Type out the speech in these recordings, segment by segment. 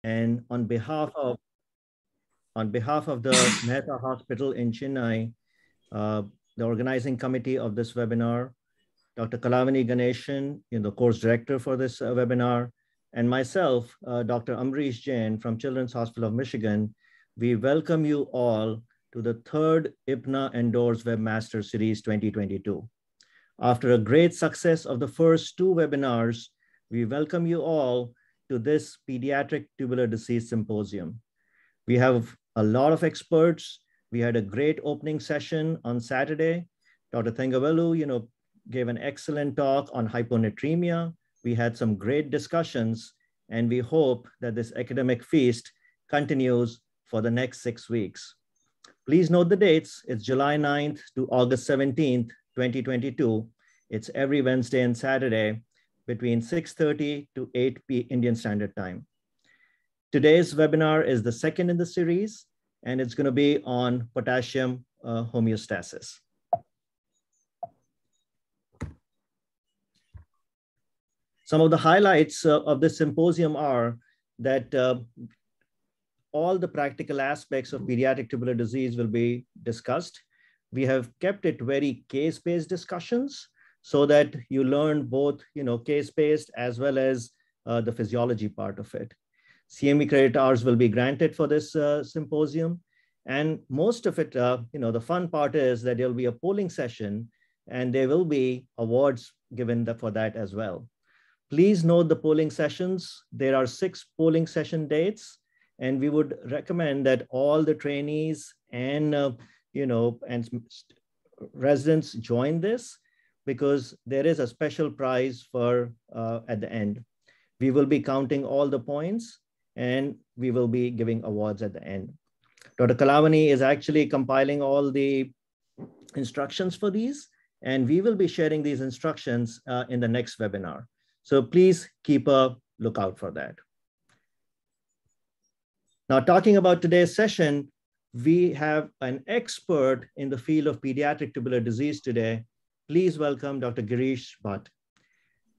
And on behalf of the Mehta Hospital in Chennai, the organizing committee of this webinar, Dr. Kalavani Ganeshan, the course director for this webinar, and myself, Dr. Amrish Jain from Children's Hospital of Michigan, we welcome you all to the third IPNA Endorsed Webmaster Series 2022. After a great success of the first two webinars, we welcome you all to this Pediatric Tubular Disease Symposium. We have a lot of experts. We had a great opening session on Saturday. Dr. Thengavelu, gave an excellent talk on hyponatremia. We had some great discussions, and we hope that this academic feast continues for the next 6 weeks. Please note the dates. It's July 9th to August 17th, 2022. It's every Wednesday and Saturday between 6:30 to 8 p.m. Indian Standard Time. Today's webinar is the second in the series, and it's going to be on potassium homeostasis. Some of the highlights of this symposium are that all the practical aspects of pediatric tubular disease will be discussed. We have kept it very case-based discussions so that you learn both, case-based as well as the physiology part of it. CME credit hours will be granted for this symposium. And most of it, the fun part is that there'll be a polling session and there will be awards given for that as well. Please note the polling sessions. There are 6 polling session dates, and we would recommend that all the trainees and, and residents join this because there is a special prize for at the end. We will be counting all the points and we will be giving awards at the end. Dr. Kalavani is actually compiling all the instructions for these, and we will be sharing these instructions in the next webinar. So please keep a lookout for that. Now, talking about today's session, we have an expert in the field of pediatric tubular disease today. Please welcome Dr. Girish Bhatt.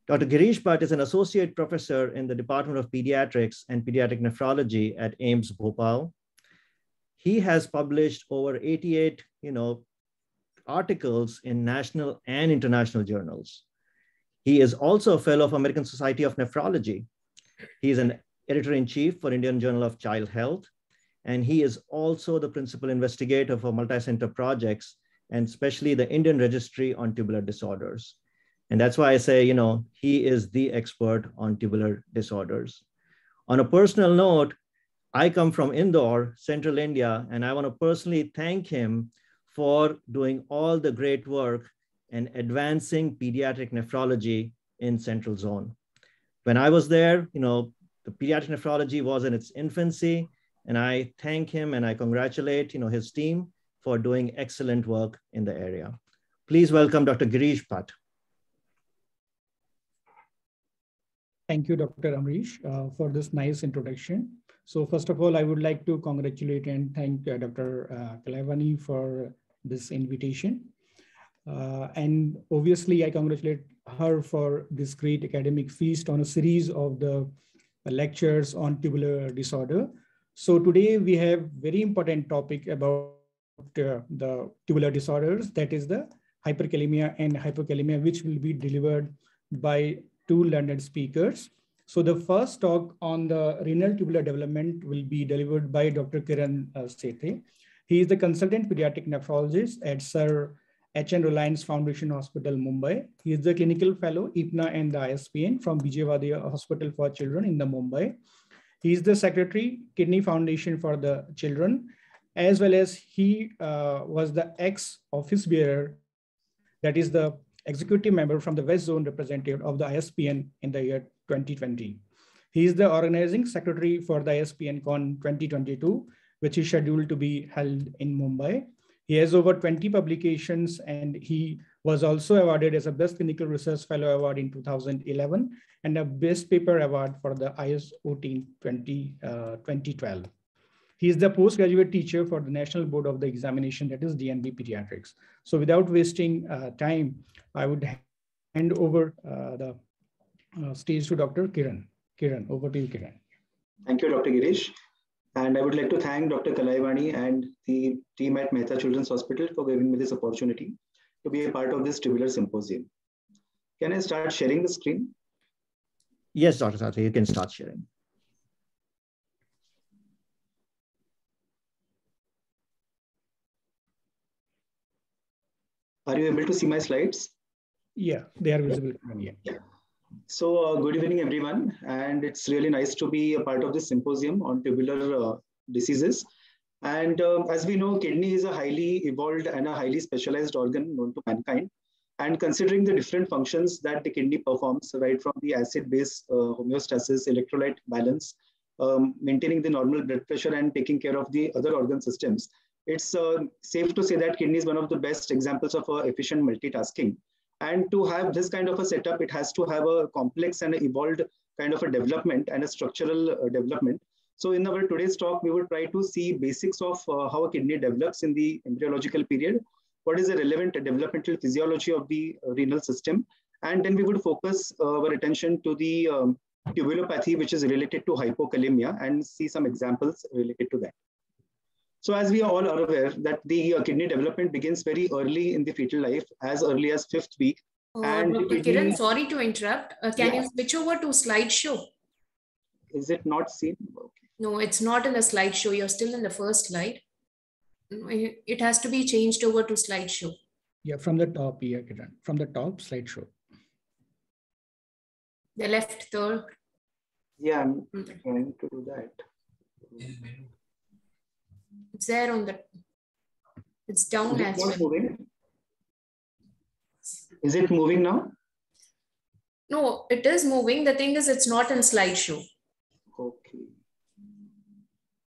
Dr. Girish Bhatt is an associate professor in the Department of Pediatrics and Pediatric Nephrology at AIIMS Bhopal. He has published over 88, articles in national and international journals. He is also a fellow of American Society of Nephrology. He is an editor-in-chief for Indian Journal of Child Health, and he is also the principal investigator for multi-center projects, and especially the Indian Registry on Tubular Disorders. And that's why I say, he is the expert on tubular disorders. On a personal note, I come from Indore, Central India, and I want to personally thank him for doing all the great work and advancing pediatric nephrology in Central Zone. When I was there, the pediatric nephrology was in its infancy, and I thank him and I congratulate, his team for doing excellent work in the area. Please welcome Dr. Girish Bhatt. Thank you, Dr. Amrish, for this nice introduction. So first of all, I would like to congratulate and thank Dr. Kalavani for this invitation. And obviously, I congratulate her for this great academic feast on a series of the lectures on tubular disorder. So today we have very important topic about the tubular disorders, that is the hyperkalemia and hypokalemia, which will be delivered by 2 learned speakers. So the first talk on the renal tubular development will be delivered by Dr. Kiran Sathe. He is the consultant pediatric nephrologist at Sir H.N. Reliance Foundation Hospital, Mumbai. He is the clinical fellow, IPNA and the ISPN from Vijayawada Hospital for Children in the Mumbai. He is the secretary, Kidney Foundation for the Children, as well as he was the ex-office bearer, that is the executive member from the West Zone representative of the ISPN in the year 2020. He is the organizing secretary for the ISPN Con 2022, which is scheduled to be held in Mumbai. He has over 20 publications, and he was also awarded as a Best Clinical Research Fellow Award in 2011 and a Best Paper Award for the ISO 2012. He is the postgraduate teacher for the National Board of the Examination, that is DNB Pediatrics. So without wasting time, I would hand over the stage to Dr. Kiran. Kiran, over to you, Kiran. Thank you, Dr. Girish. And I would like to thank Dr. Kalaivani and the team at Mehta Children's Hospital for giving me this opportunity to be a part of this tubular symposium. Can I start sharing the screen? Yes, Dr. Sathe, you can start sharing. Are you able to see my slides? Yeah, they are visible. Yeah. So good evening, everyone. And it's really nice to be a part of this symposium on tubular diseases. And as we know, kidney is a highly evolved and a highly specialized organ known to mankind. And considering the different functions that the kidney performs, right from the acid-base homeostasis, electrolyte balance, maintaining the normal blood pressure and taking care of the other organ systems, it's safe to say that kidney is one of the best examples of efficient multitasking. And to have this kind of a setup, it has to have a complex and evolved kind of a development and a structural development. So in our today's talk, we will try to see basics of how a kidney develops in the embryological period, what is the relevant developmental physiology of the renal system, and then we would focus our attention to the tubulopathy, which is related to hypokalemia, and see some examples related to that. So as we all are aware that the kidney development begins very early in the fetal life, as early as 5th week. And Dr. Kiran, sorry to interrupt. Can you switch over to slideshow? Is it not seen? Okay. No, it's not in the slideshow. You're still in the first slide. It has to be changed over to slideshow. Yeah, from the top, yeah, Kiran. From the top, slideshow. The left third. Yeah, I'm trying to do that. It's there on the, it's down as well. Moving? Is it moving now? No, it is moving. The thing is, it's not in slideshow. Okay.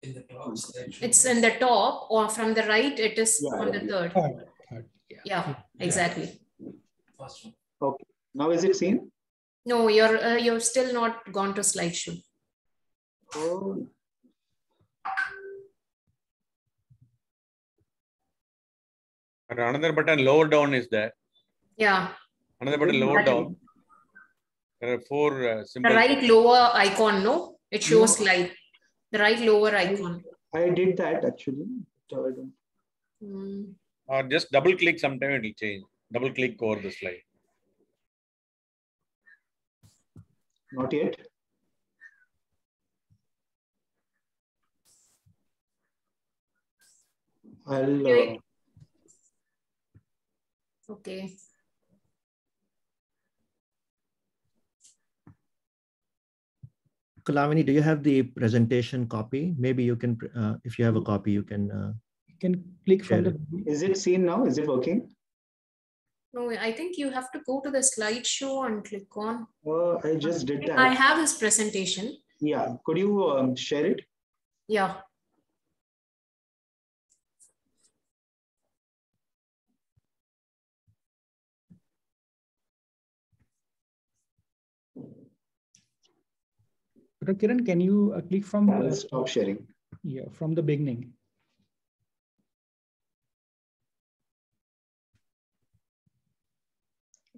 In the top slideshow. It's in the top, or from the right, it is on the third. Yeah, exactly. Okay. Now is it seen? No, you're still not gone to slideshow. Oh. Another button lower down is there. Yeah. Another button lower down. There are 4 symbols. The right lower icon, no? It shows slide. The right lower icon. I did that actually. Or just double click, sometime it will change. Double click over the slide. Not yet. I'll. Okay. Kalavani, do you have the presentation copy? Maybe you can, if you have a copy, you can click from the. Is it seen now? Is it working? No, I think you have to go to the slideshow and click on. I just did that. I have his presentation. Yeah. Could you share it? Yeah. Dr. Kiran, can you click from stop sharing? Yeah, from the beginning.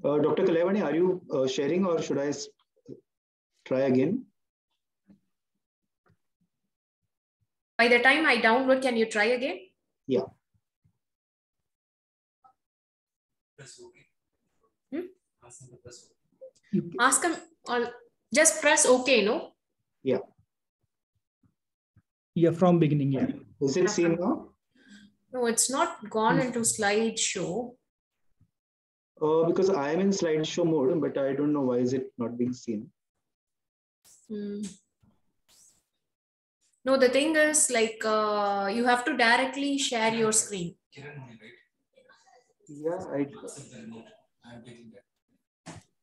Dr. Kalaivani, are you sharing or should I try again? By the time I download, can you try again? Yeah. Ask him, or just press OK, no? Yeah. Yeah, from beginning, yeah. Is it seen now? No, it's not gone into slideshow. Because I am in slideshow mode, but I don't know why is it not being seen. No, the thing is like you have to directly share your screen. Yeah,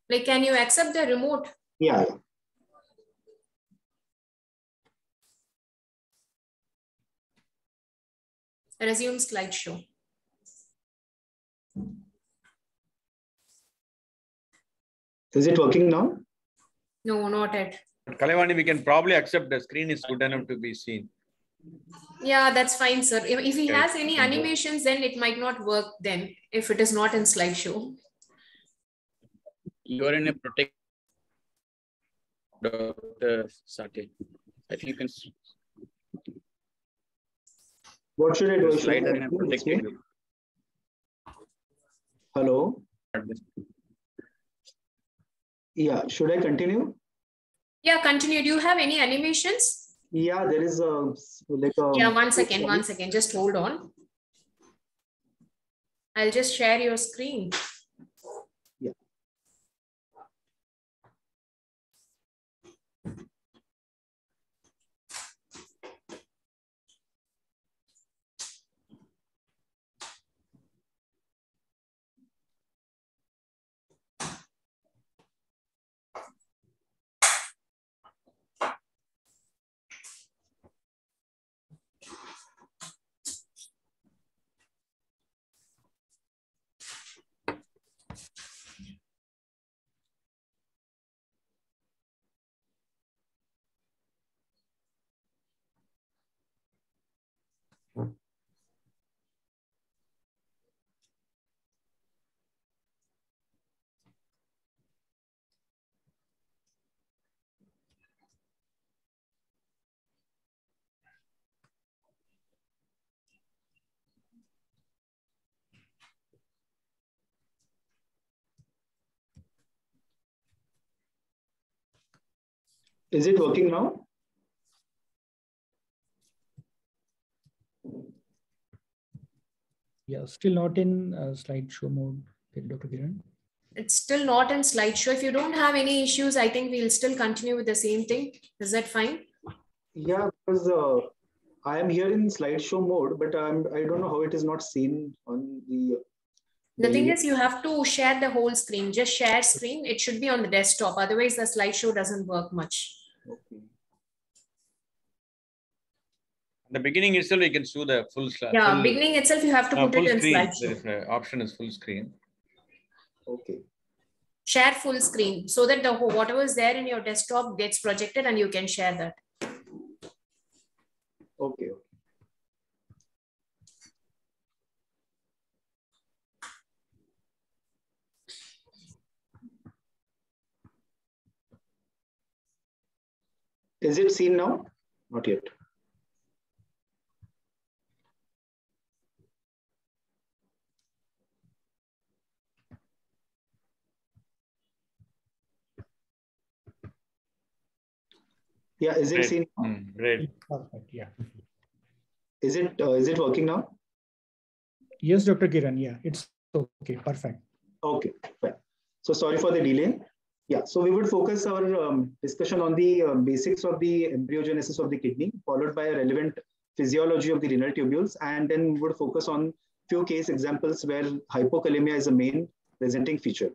like, can you accept the remote? Yeah. Resume slideshow. Is it working now? No, not yet. But Kalaivani, we can probably accept the screen is good enough to be seen. Yeah, that's fine, sir. If he has any animations, then it might not work then, if it is not in slideshow. You are in a protect, Dr. Sathe. I think you can. What should I do? Slide and have protected. Hello. Yeah, should I continue? Yeah, continue. Do you have any animations? Yeah, there is a yeah, one second, just hold on. I'll just share your screen. Yeah. Is it working now? Yeah, still not in slideshow mode, Dr. Kiran. It's still not in slideshow. If you don't have any issues, I think we'll still continue with the same thing. Is that fine? Yeah, because I am here in slideshow mode, but I don't know how it is not seen on the. The thing is, you have to share the whole screen. Just share screen. It should be on the desktop. Otherwise, the slideshow doesn't work much. Okay. At the beginning itself, you can show the full slide. Yeah, beginning itself, you have to put it in slideshow. The option is full screen. Okay. Share full screen so that the whatever is there in your desktop gets projected and you can share that. Okay. Is it seen now? Not yet. Yeah, is it seen? Great. Perfect. Yeah. Is it working now? Yes, Dr. Kiran. Yeah, it's okay. Perfect. Okay, fine. So sorry for the delay. Yeah, so we would focus our discussion on the basics of the embryogenesis of the kidney, followed by a relevant physiology of the renal tubules, and then we would focus on few case examples where hypokalemia is a main presenting feature.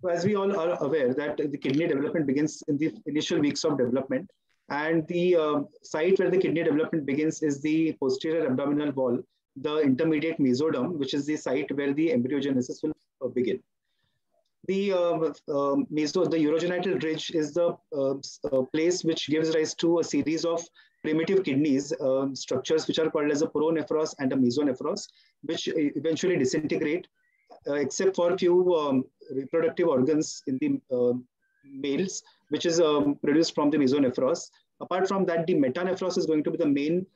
So as we all are aware that the kidney development begins in the initial weeks of development, and the site where the kidney development begins is the posterior abdominal wall, the intermediate mesoderm, which is the site where the embryogenesis will begin. The urogenital ridge is the place which gives rise to a series of primitive kidneys structures which are called as a pronephros and a mesonephros, which eventually disintegrate except for a few reproductive organs in the males, which is produced from the mesonephros. Apart from that, the metanephros is going to be the main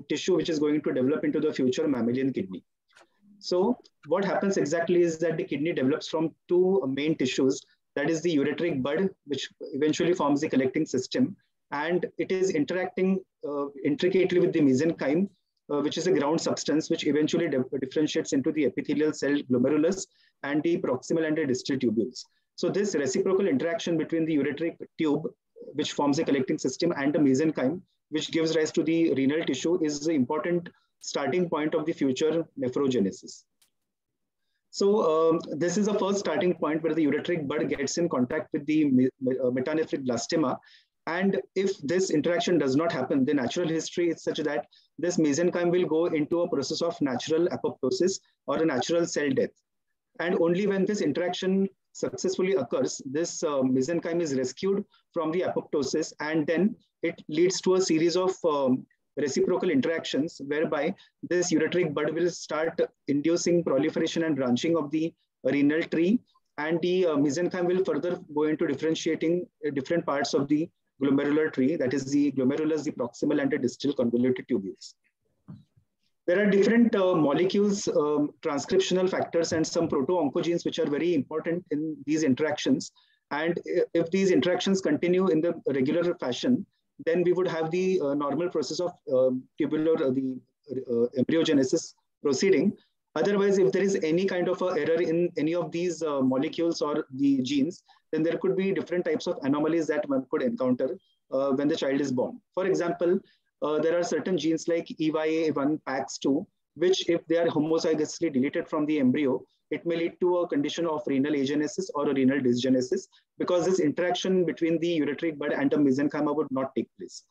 tissue which is going to develop into the future mammalian kidney. So what happens exactly is that the kidney develops from two main tissues, that is the ureteric bud, which eventually forms the collecting system, and it is interacting intricately with the mesenchyme, which is a ground substance, which eventually differentiates into the epithelial cell glomerulus and the proximal and the distal tubules. So this reciprocal interaction between the ureteric tube, which forms a collecting system, and the mesenchyme, which gives rise to the renal tissue, is the important starting point of the future nephrogenesis. So this is the first starting point where the ureteric bud gets in contact with the metanephric blastema. And if this interaction does not happen, the natural history is such that this mesenchyme will go into a process of natural apoptosis or a natural cell death. And only when this interaction successfully occurs, this mesenchyme is rescued from the apoptosis, and then it leads to a series of reciprocal interactions whereby this ureteric bud will start inducing proliferation and branching of the renal tree, and the mesenchyme will further go into differentiating different parts of the glomerular tree, that is the glomerulus, the proximal and the distal convoluted tubules. There are different molecules, transcriptional factors, and some proto-oncogenes which are very important in these interactions. And if these interactions continue in the regular fashion, then we would have the normal process of tubular, embryogenesis proceeding. Otherwise, if there is any kind of error in any of these molecules or the genes, then there could be different types of anomalies that one could encounter when the child is born. For example, there are certain genes like EYA1, PAX2, which if they are homozygously deleted from the embryo, it may lead to a condition of renal agenesis or a renal dysgenesis, because this interaction between the ureteric bud and the mesenchyma would not take place.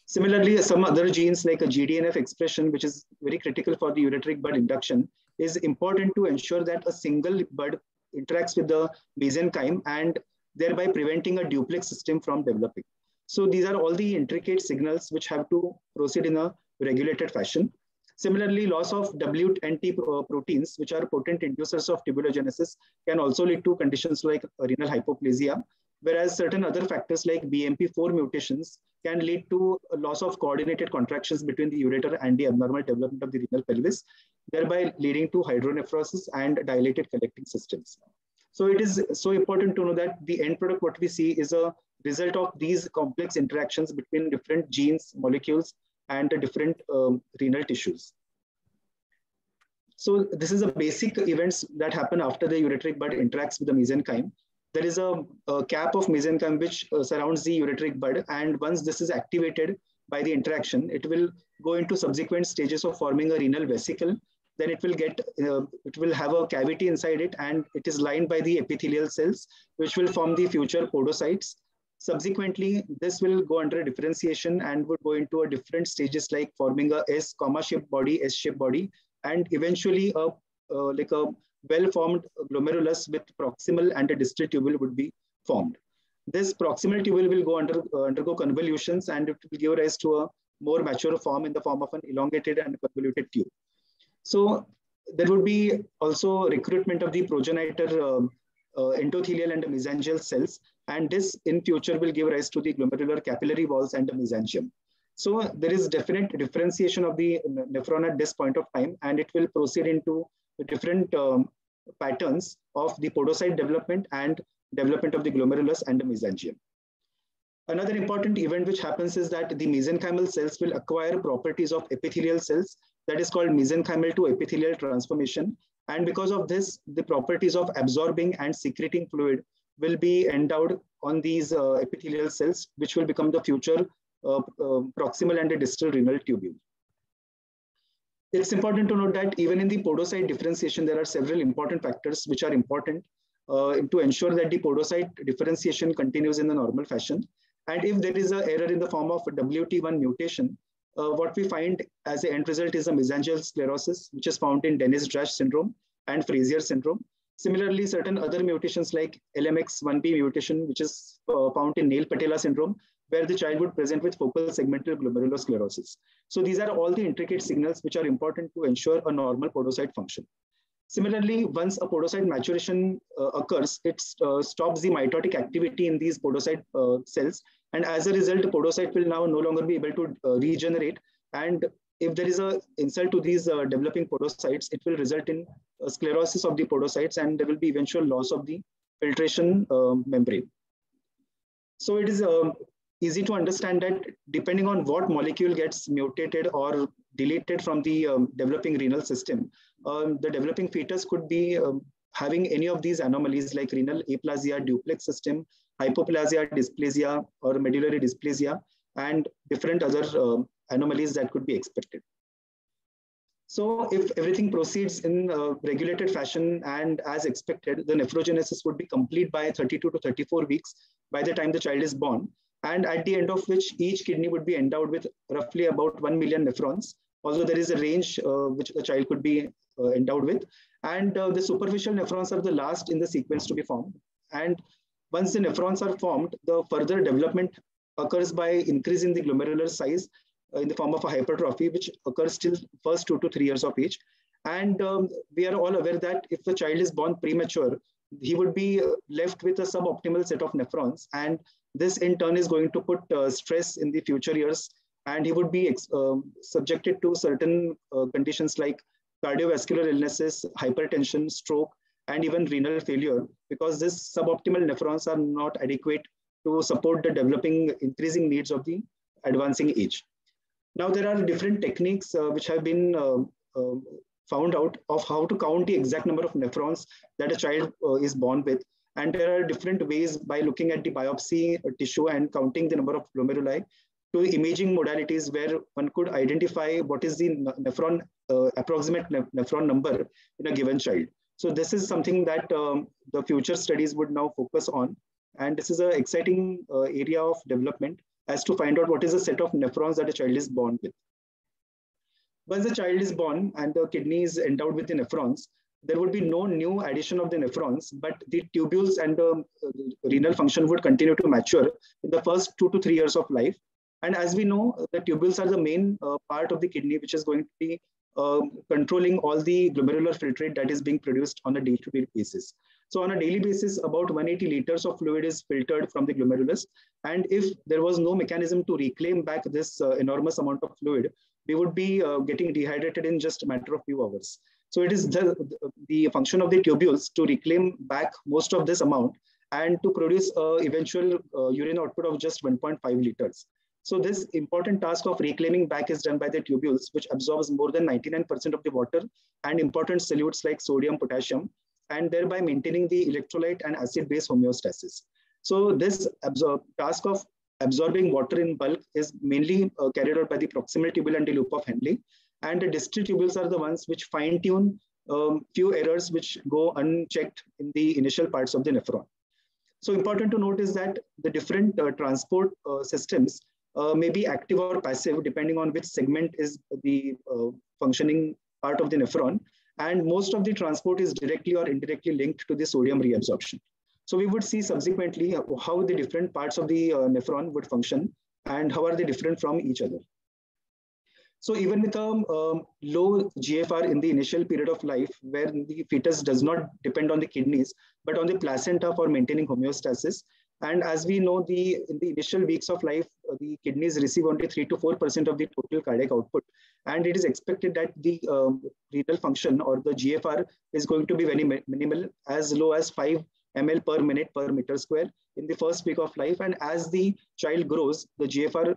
Similarly, some other genes like a GDNF expression, which is very critical for the ureteric bud induction, is important to ensure that a single bud interacts with the mesenchyme and thereby preventing a duplex system from developing. So these are all the intricate signals which have to proceed in a regulated fashion. Similarly, loss of WNT proteins, which are potent inducers of tubulogenesis, can also lead to conditions like renal hypoplasia, whereas certain other factors like BMP4 mutations can lead to a loss of coordinated contractions between the ureter and the abnormal development of the renal pelvis, thereby leading to hydronephrosis and dilated collecting systems. So it is so important to know that the end product, what we see, is a result of these complex interactions between different genes, molecules, and the different renal tissues. So this is the basic events that happen after the ureteric bud interacts with the mesenchyme. There is a cap of mesenchyme which surrounds the ureteric bud, and once this is activated by the interaction, it will go into subsequent stages of forming a renal vesicle. Then it will have a cavity inside it, and it is lined by the epithelial cells, which will form the future podocytes. Subsequently, this will go under differentiation and would go into a different stages like forming a S-shaped body, S-shaped body, and eventually like a well-formed glomerulus with proximal and a distal tubule would be formed. This proximal tubule will go undergo convolutions, and it will give rise to a more mature form in the form of an elongated and convoluted tube. So there would be also recruitment of the progenitor endothelial and mesangial cells, and this in future will give rise to the glomerular capillary walls and the mesangium. So there is definite differentiation of the nephron at this point of time, and it will proceed into different patterns of the podocyte development and development of the glomerulus and the mesangium. Another important event which happens is that the mesenchymal cells will acquire properties of epithelial cells, that is called mesenchymal to epithelial transformation. And because of this, the properties of absorbing and secreting fluid will be endowed on these epithelial cells, which will become the future proximal and distal renal tubule. It's important to note that even in the podocyte differentiation, there are several important factors which are important to ensure that the podocyte differentiation continues in the normal fashion. And if there is an error in the form of WT1 mutation, what we find as the end result is a mesangial sclerosis, which is found in Dennis-Drash syndrome and Frazier syndrome. Similarly, certain other mutations like LMX1B mutation, which is found in Neil-Patella syndrome, where the child would present with focal segmental glomerulosclerosis. So these are all the intricate signals which are important to ensure a normal podocyte function. Similarly, once a podocyte maturation occurs, it stops the mitotic activity in these podocyte cells. And as a result, the podocyte will now no longer be able to regenerate. And if there is an insult to these developing podocytes, it will result in sclerosis of the podocytes, and there will be eventual loss of the filtration membrane. So it is easy to understand that depending on what molecule gets mutated or deleted from the developing renal system, the developing fetus could be having any of these anomalies like renal aplasia, duplex system, hypoplasia, dysplasia, or medullary dysplasia, and different other anomalies that could be expected. So if everything proceeds in a regulated fashion and as expected, the nephrogenesis would be complete by 32 to 34 weeks by the time the child is born, and at the end of which each kidney would be endowed with roughly about 1 million nephrons, although there is a range which the child could be endowed with. And the superficial nephrons are the last in the sequence to be formed. And once the nephrons are formed, the further development occurs by increasing the glomerular size in the form of a hypertrophy, which occurs till first 2 to 3 years of age. And we are all aware that if the child is born premature, he would be left with a suboptimal set of nephrons. And this in turn is going to put stress in the future years. And he would be subjected to certain conditions like cardiovascular illnesses, hypertension, stroke, and even renal failure, because this suboptimal nephrons are not adequate to support the increasing needs of the advancing age. Now, there are different techniques which have been found out of how to count the exact number of nephrons that a child is born with. And there are different ways by looking at the biopsy tissue and counting the number of glomeruli, to imaging modalities where one could identify what is the approximate nephron number in a given child. So this is something that the future studies would now focus on. And this is an exciting area of development as to find out what is the set of nephrons that a child is born with. Once the child is born and the kidney is endowed with the nephrons, there would be no new addition of the nephrons, but the tubules and the renal function would continue to mature in the first 2 to 3 years of life. And as we know, the tubules are the main part of the kidney, which is going to be controlling all the glomerular filtrate that is being produced on a day-to-day basis. So on a daily basis, about 180 liters of fluid is filtered from the glomerulus. And if there was no mechanism to reclaim back this enormous amount of fluid, we would be getting dehydrated in just a matter of few hours. So it is the function of the tubules to reclaim back most of this amount and to produce eventual urine output of just 1.5 liters. So this important task of reclaiming back is done by the tubules, which absorbs more than 99% of the water and important solutes like sodium, potassium, and thereby maintaining the electrolyte and acid-base homeostasis. So this task of absorbing water in bulk is mainly carried out by the proximal tubule and the loop of Henle. And the distal tubules are the ones which fine-tune few errors which go unchecked in the initial parts of the nephron. So important to note is that the different transport systems may be active or passive depending on which segment is the functioning part of the nephron. And most of the transport is directly or indirectly linked to the sodium reabsorption. So we would see subsequently how the different parts of the nephron would function and how are they different from each other. So even with a low GFR in the initial period of life, where the fetus does not depend on the kidneys, but on the placenta for maintaining homeostasis. And as we know, in the initial weeks of life, the kidneys receive only 3 to 4% of the total cardiac output. And it is expected that the renal function or the GFR is going to be very minimal, as low as 5 ml per minute per meter square in the first week of life. And as the child grows, the GFR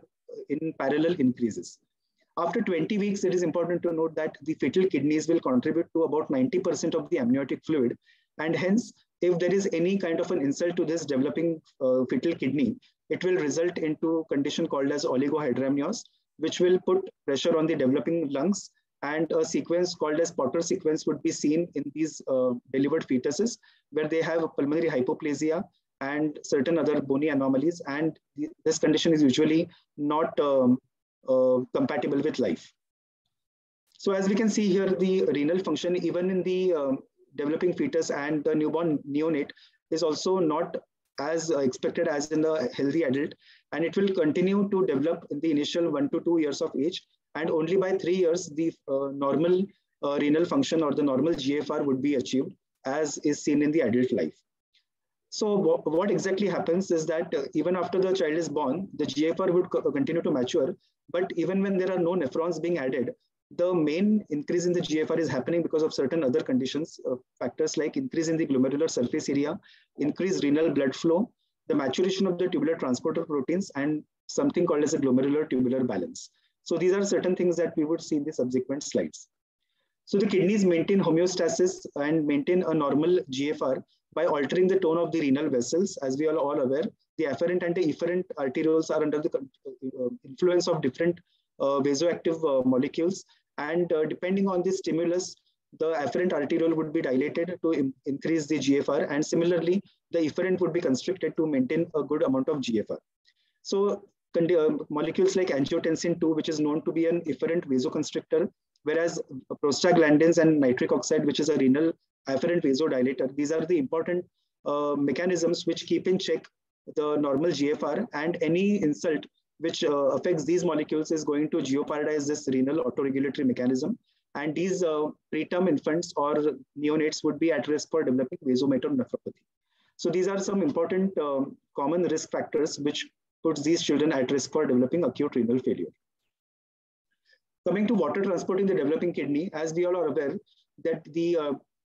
in parallel increases. After 20 weeks, it is important to note that the fetal kidneys will contribute to about 90% of the amniotic fluid. And hence, if there is any kind of an insult to this developing fetal kidney, it will result into a condition called as oligohydramnios, which will put pressure on the developing lungs. And a sequence called as Potter sequence would be seen in these delivered fetuses, where they have pulmonary hypoplasia and certain other bony anomalies. And this condition is usually not compatible with life. So as we can see here, the renal function, even in the developing fetus and the newborn neonate, is also not as expected as in the healthy adult. And it will continue to develop in the initial 1 to 2 years of age. And only by 3 years, the normal renal function or the normal GFR would be achieved, as is seen in the adult life. So what exactly happens is that even after the child is born, the GFR would continue to mature. But even when there are no nephrons being added, the main increase in the GFR is happening because of certain other conditions, factors like increase in the glomerular surface area, increased renal blood flow, the maturation of the tubular transporter proteins, and something called as a glomerular tubular balance. So these are certain things that we would see in the subsequent slides. So the kidneys maintain homeostasis and maintain a normal GFR by altering the tone of the renal vessels. As we are all aware, the afferent and the efferent arterioles are under the influence of different vasoactive molecules. And depending on the stimulus, the afferent arteriole would be dilated to increase the GFR. And similarly, the efferent would be constricted to maintain a good amount of GFR. So molecules like angiotensin 2, which is known to be an efferent vasoconstrictor, whereas prostaglandins and nitric oxide, which is a renal afferent vasodilator, these are the important mechanisms which keep in check the normal GFR, and any insult which affects these molecules is going to jeopardize this renal autoregulatory mechanism. And these preterm infants or neonates would be at risk for developing vasomotor nephropathy. So these are some important common risk factors which puts these children at risk for developing acute renal failure. Coming to water transport in the developing kidney, as we all are aware that the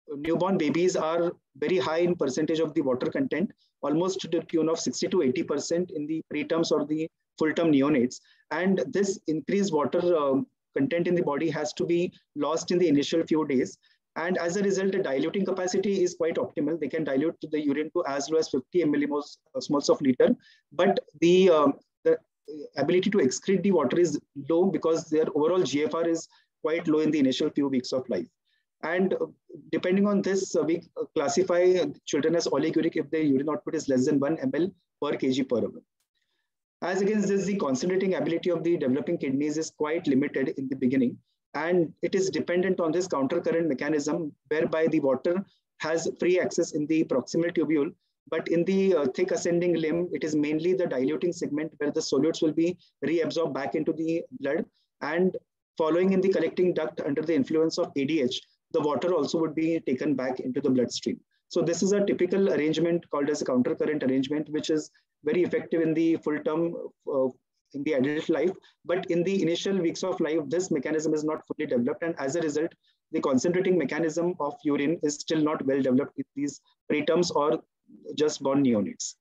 newborn babies are very high in percentage of the water content, almost to the tune of 60 to 80% in the preterms or the full-term neonates. And this increased water content in the body has to be lost in the initial few days. And as a result, the diluting capacity is quite optimal. They can dilute the urine to as low as 50 millimoles of liter. But the ability to excrete the water is low because their overall GFR is quite low in the initial few weeks of life. And depending on this, we classify children as oliguric if their urine output is less than 1 ml per kg per hour. As against this, the concentrating ability of the developing kidneys is quite limited in the beginning, and it is dependent on this countercurrent mechanism whereby the water has free access in the proximal tubule, but in the thick ascending limb, it is mainly the diluting segment where the solutes will be reabsorbed back into the blood, and following in the collecting duct under the influence of ADH, the water also would be taken back into the bloodstream. So this is a typical arrangement called as a countercurrent arrangement, which is very effective in the full term in the adult life. But in the initial weeks of life, this mechanism is not fully developed. And as a result, the concentrating mechanism of urine is still not well developed in these preterms or just born neonates.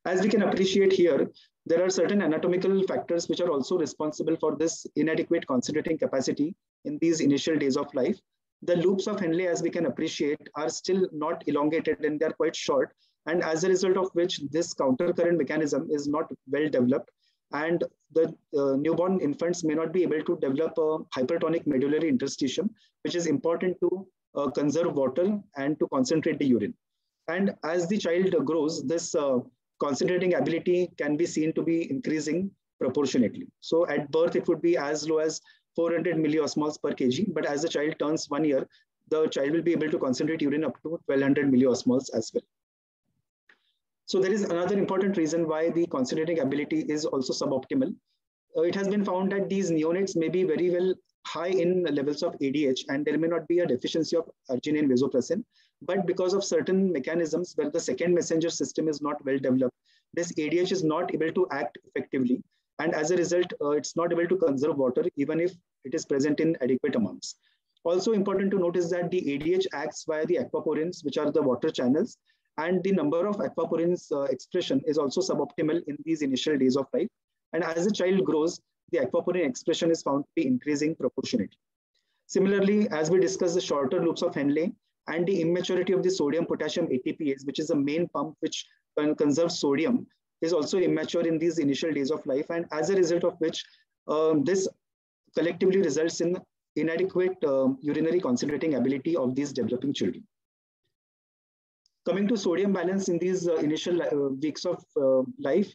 As we can appreciate here, there are certain anatomical factors which are also responsible for this inadequate concentrating capacity in these initial days of life. The loops of Henle, as we can appreciate, are still not elongated and they're quite short. And as a result of which, this countercurrent mechanism is not well developed. And the newborn infants may not be able to develop a hypertonic medullary interstitium, which is important to conserve water and to concentrate the urine. And as the child grows, this concentrating ability can be seen to be increasing proportionately. So at birth, it would be as low as 400 milliosmoles per kg, but as the child turns 1 year, the child will be able to concentrate urine up to 1200 milliosmoles as well. So there is another important reason why the concentrating ability is also suboptimal. It has been found that these neonates may be very well high in levels of ADH and there may not be a deficiency of arginine vasopressin, but because of certain mechanisms where the second messenger system is not well developed, this ADH is not able to act effectively. And as a result, it's not able to conserve water even if it is present in adequate amounts. Also important to notice that the ADH acts via the aquaporins, which are the water channels, and the number of aquaporins expression is also suboptimal in these initial days of life. And as the child grows, the aquaporin expression is found to be increasing proportionately. Similarly, as we discussed the shorter loops of Henle and the immaturity of the sodium-potassium ATPase, which is the main pump which conserves sodium, is also immature in these initial days of life. And as a result of which, this collectively results in inadequate urinary concentrating ability of these developing children. Coming to sodium balance in these initial weeks of life,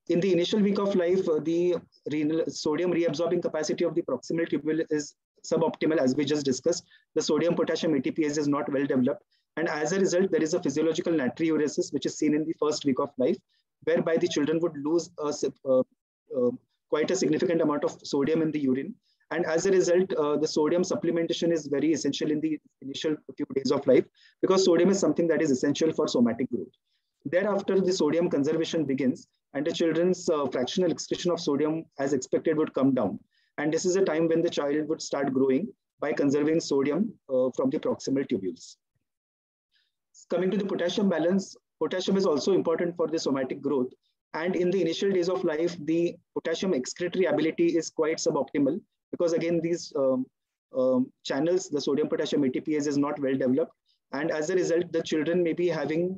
in the initial week of life, the renal sodium reabsorbing capacity of the proximal tubule is suboptimal, as we just discussed. The sodium-potassium ATPase is not well developed. And as a result, there is a physiological natriuresis, which is seen in the first week of life, whereby the children would lose quite a significant amount of sodium in the urine. And as a result, the sodium supplementation is very essential in the initial few days of life because sodium is something that is essential for somatic growth. Thereafter, the sodium conservation begins and the children's fractional excretion of sodium as expected would come down. And this is a time when the child would start growing by conserving sodium from the proximal tubules. Coming to the potassium balance, potassium is also important for the somatic growth. And in the initial days of life, the potassium excretory ability is quite suboptimal because again, these channels, the sodium-potassium ATPase is not well developed. And as a result, the children may be having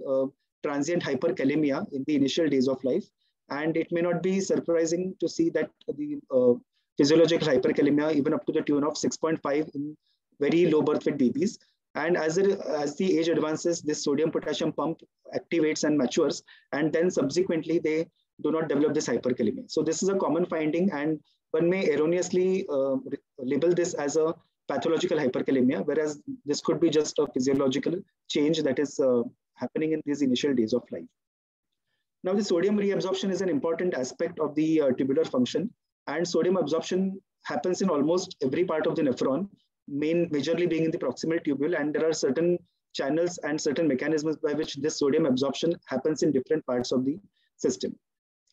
transient hyperkalemia in the initial days of life. And it may not be surprising to see that the physiological hyperkalemia, even up to the tune of 6.5 in very low birth weight babies. And as the age advances, this sodium-potassium pump activates and matures, and then subsequently they do not develop this hyperkalemia. So this is a common finding, and one may erroneously label this as a pathological hyperkalemia, whereas this could be just a physiological change that is happening in these initial days of life. Now, the sodium reabsorption is an important aspect of the tubular function, and sodium absorption happens in almost every part of the nephron, majorly being in the proximal tubule, and there are certain channels and certain mechanisms by which this sodium absorption happens in different parts of the system.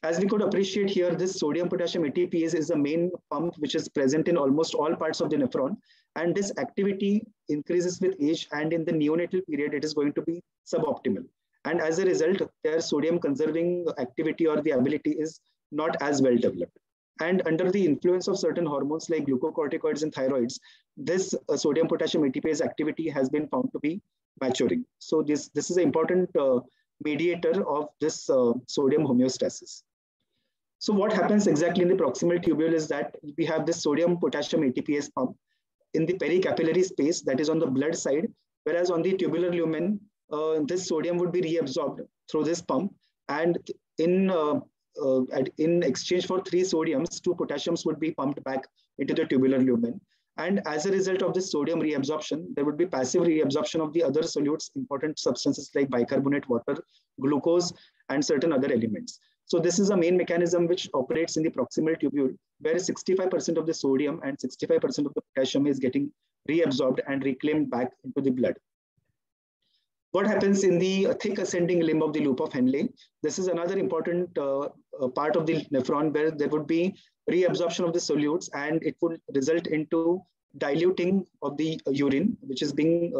As we could appreciate here, this sodium-potassium ATPase is the main pump which is present in almost all parts of the nephron, and this activity increases with age, and in the neonatal period, it is going to be suboptimal. And as a result, their sodium conserving activity or the ability is not as well developed. And under the influence of certain hormones like glucocorticoids and thyroids, this sodium-potassium ATPase activity has been found to be maturing. So this is an important mediator of this sodium homeostasis. So what happens exactly in the proximal tubule is that we have this sodium-potassium ATPase pump in the pericapillary space, that is on the blood side, whereas on the tubular lumen, this sodium would be reabsorbed through this pump, and in exchange for 3 sodiums, 2 potassiums would be pumped back into the tubular lumen. And as a result of this sodium reabsorption, there would be passive reabsorption of the other solutes, important substances like bicarbonate, water, glucose, and certain other elements. So this is a main mechanism which operates in the proximal tubule, where 65% of the sodium and 65% of the potassium is getting reabsorbed and reclaimed back into the blood. What happens in the thick ascending limb of the loop of Henle? This is another important part of the nephron where there would be reabsorption of the solutes, and it would result into diluting of the urine, which is being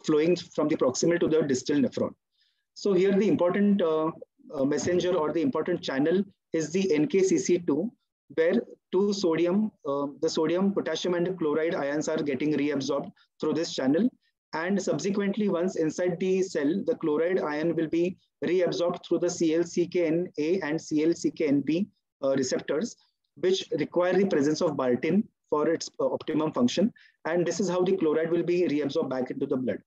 flowing from the proximal to the distal nephron. So here the important messenger or the important channel is the NKCC2, where the sodium, potassium, and chloride ions are getting reabsorbed through this channel. And subsequently, once inside the cell, the chloride ion will be reabsorbed through the ClCkNA and ClCkNB receptors, which require the presence of Bartin for its optimum function. And this is how the chloride will be reabsorbed back into the blood.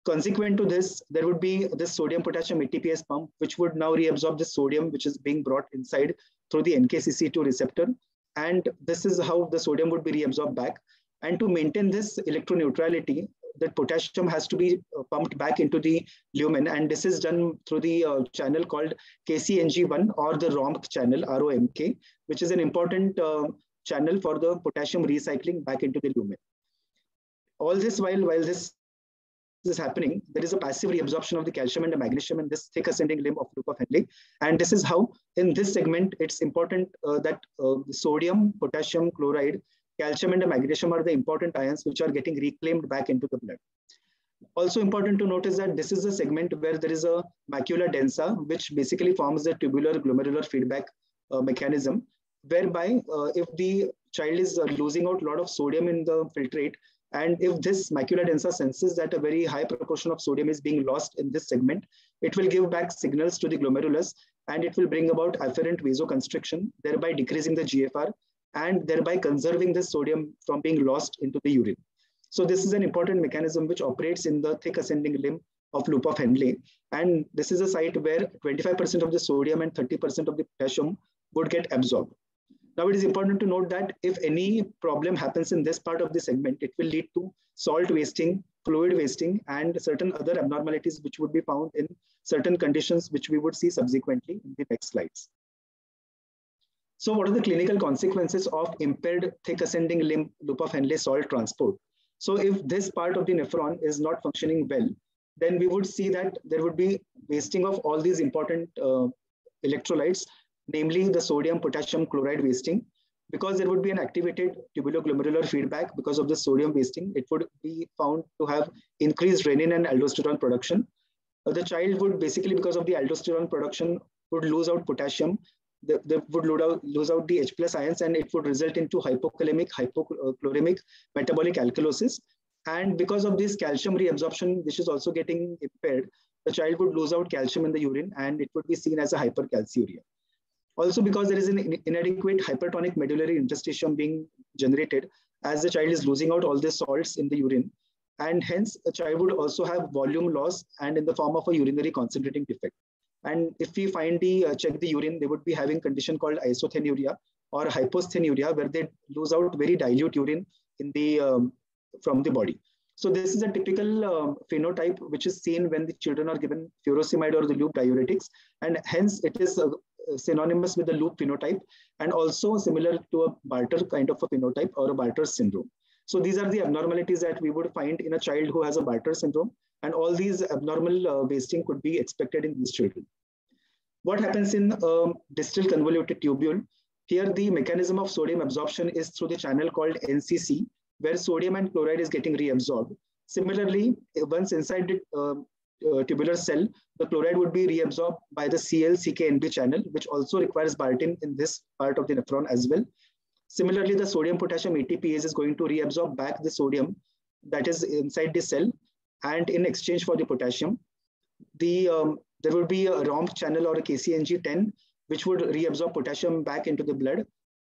Consequent to this, there would be this sodium-potassium ATPase pump, which would now reabsorb the sodium, which is being brought inside through the NKCC2 receptor. And this is how the sodium would be reabsorbed back. And to maintain this electroneutrality, that potassium has to be pumped back into the lumen. And this is done through the channel called KCNG1 or the ROMK channel, ROMK, which is an important channel for the potassium recycling back into the lumen. All this while this is happening, there is a passive reabsorption of the calcium and the magnesium in this thick ascending limb of loop of Henle. And this is how, in this segment, it's important that sodium, potassium, chloride, calcium, and the magnesium are the important ions which are getting reclaimed back into the blood. Also important to notice that this is a segment where there is a macula densa, which basically forms the tubular glomerular feedback mechanism, whereby if the child is losing out a lot of sodium in the filtrate, and if this macula densa senses that a very high proportion of sodium is being lost in this segment, it will give back signals to the glomerulus, and it will bring about afferent vasoconstriction, thereby decreasing the GFR, and thereby conserving the sodium from being lost into the urine. So this is an important mechanism which operates in the thick ascending limb of loop of Henle. And this is a site where 25% of the sodium and 30% of the potassium would get absorbed. Now it is important to note that if any problem happens in this part of the segment, it will lead to salt wasting, fluid wasting, and certain other abnormalities which would be found in certain conditions which we would see subsequently in the next slides. So what are the clinical consequences of impaired thick ascending limb loop of Henle salt transport? So if this part of the nephron is not functioning well, then we would see that there would be wasting of all these important electrolytes, namely the sodium, potassium, chloride wasting, because there would be an activated tubuloglomerular feedback because of the sodium wasting. It would be found to have increased renin and aldosterone production. The child would basically, because of the aldosterone production, would lose out potassium. They would lose out the H+ ions, and it would result into hypokalemic, hypochloremic metabolic alkalosis. And because of this calcium reabsorption, which is also getting impaired, the child would lose out calcium in the urine, and it would be seen as a hypercalciuria. Also, because there is an inadequate hypertonic medullary interstitium being generated as the child is losing out all the salts in the urine, and hence a child would also have volume loss and in the form of a urinary concentrating defect. And if we find check the urine, they would be having condition called isothenuria or hyposthenuria, where they lose out very dilute urine in the from the body. So this is a typical phenotype which is seen when the children are given furosemide or the loop diuretics, and hence it is synonymous with the loop phenotype and also similar to a Bartter kind of a phenotype or a Bartter syndrome. So these are the abnormalities that we would find in a child who has a Bartter syndrome, and all these abnormal wasting could be expected in these children. What happens in distal convoluted tubule? Here, the mechanism of sodium absorption is through the channel called NCC, where sodium and chloride is getting reabsorbed. Similarly, once inside the tubular cell, the chloride would be reabsorbed by the CL-CKNB channel, which also requires Bartin in this part of the nephron as well. Similarly, the sodium-potassium ATPase is going to reabsorb back the sodium that is inside the cell, and in exchange for the potassium, there would be a ROMP channel or a KCNG10, which would reabsorb potassium back into the blood.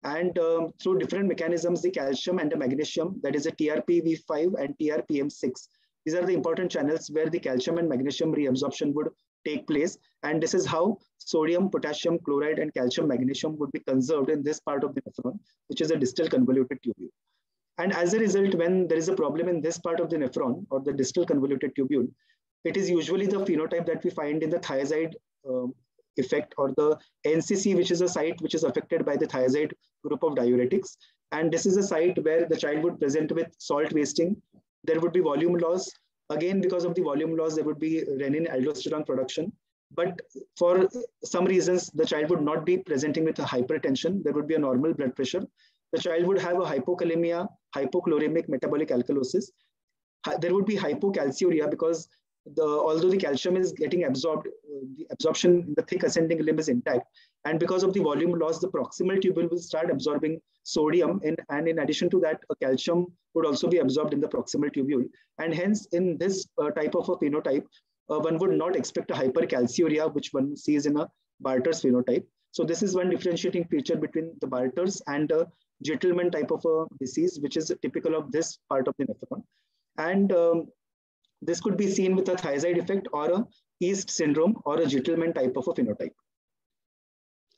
And through different mechanisms, the calcium and the magnesium, that is a TRPV5 and TRPM6. These are the important channels where the calcium and magnesium reabsorption would take place. And this is how sodium, potassium, chloride, and calcium, magnesium would be conserved in this part of the nephron, which is a distal convoluted tubule. And as a result, when there is a problem in this part of the nephron or the distal convoluted tubule, it is usually the phenotype that we find in the thiazide effect, or the NCC, which is a site which is affected by the thiazide group of diuretics. And this is a site where the child would present with salt wasting. There would be volume loss. Again, because of the volume loss, there would be renin aldosterone production. But for some reasons, the child would not be presenting with a hypertension. There would be a normal blood pressure. The child would have a hypokalemia, hypochloremic metabolic alkalosis. There would be hypocalciuria because although the calcium is getting absorbed, the absorption in the thick ascending limb is intact. And because of the volume loss, the proximal tubule will start absorbing sodium. And in addition to that, a calcium would also be absorbed in the proximal tubule. And hence, in this type of a phenotype, one would not expect a hypercalciuria, which one sees in a Barter's phenotype. So this is one differentiating feature between the Barter's and a Gitelman type of a disease, which is typical of this part of the nephron. And this could be seen with a thiazide effect or a East syndrome or a Gitelman type of a phenotype.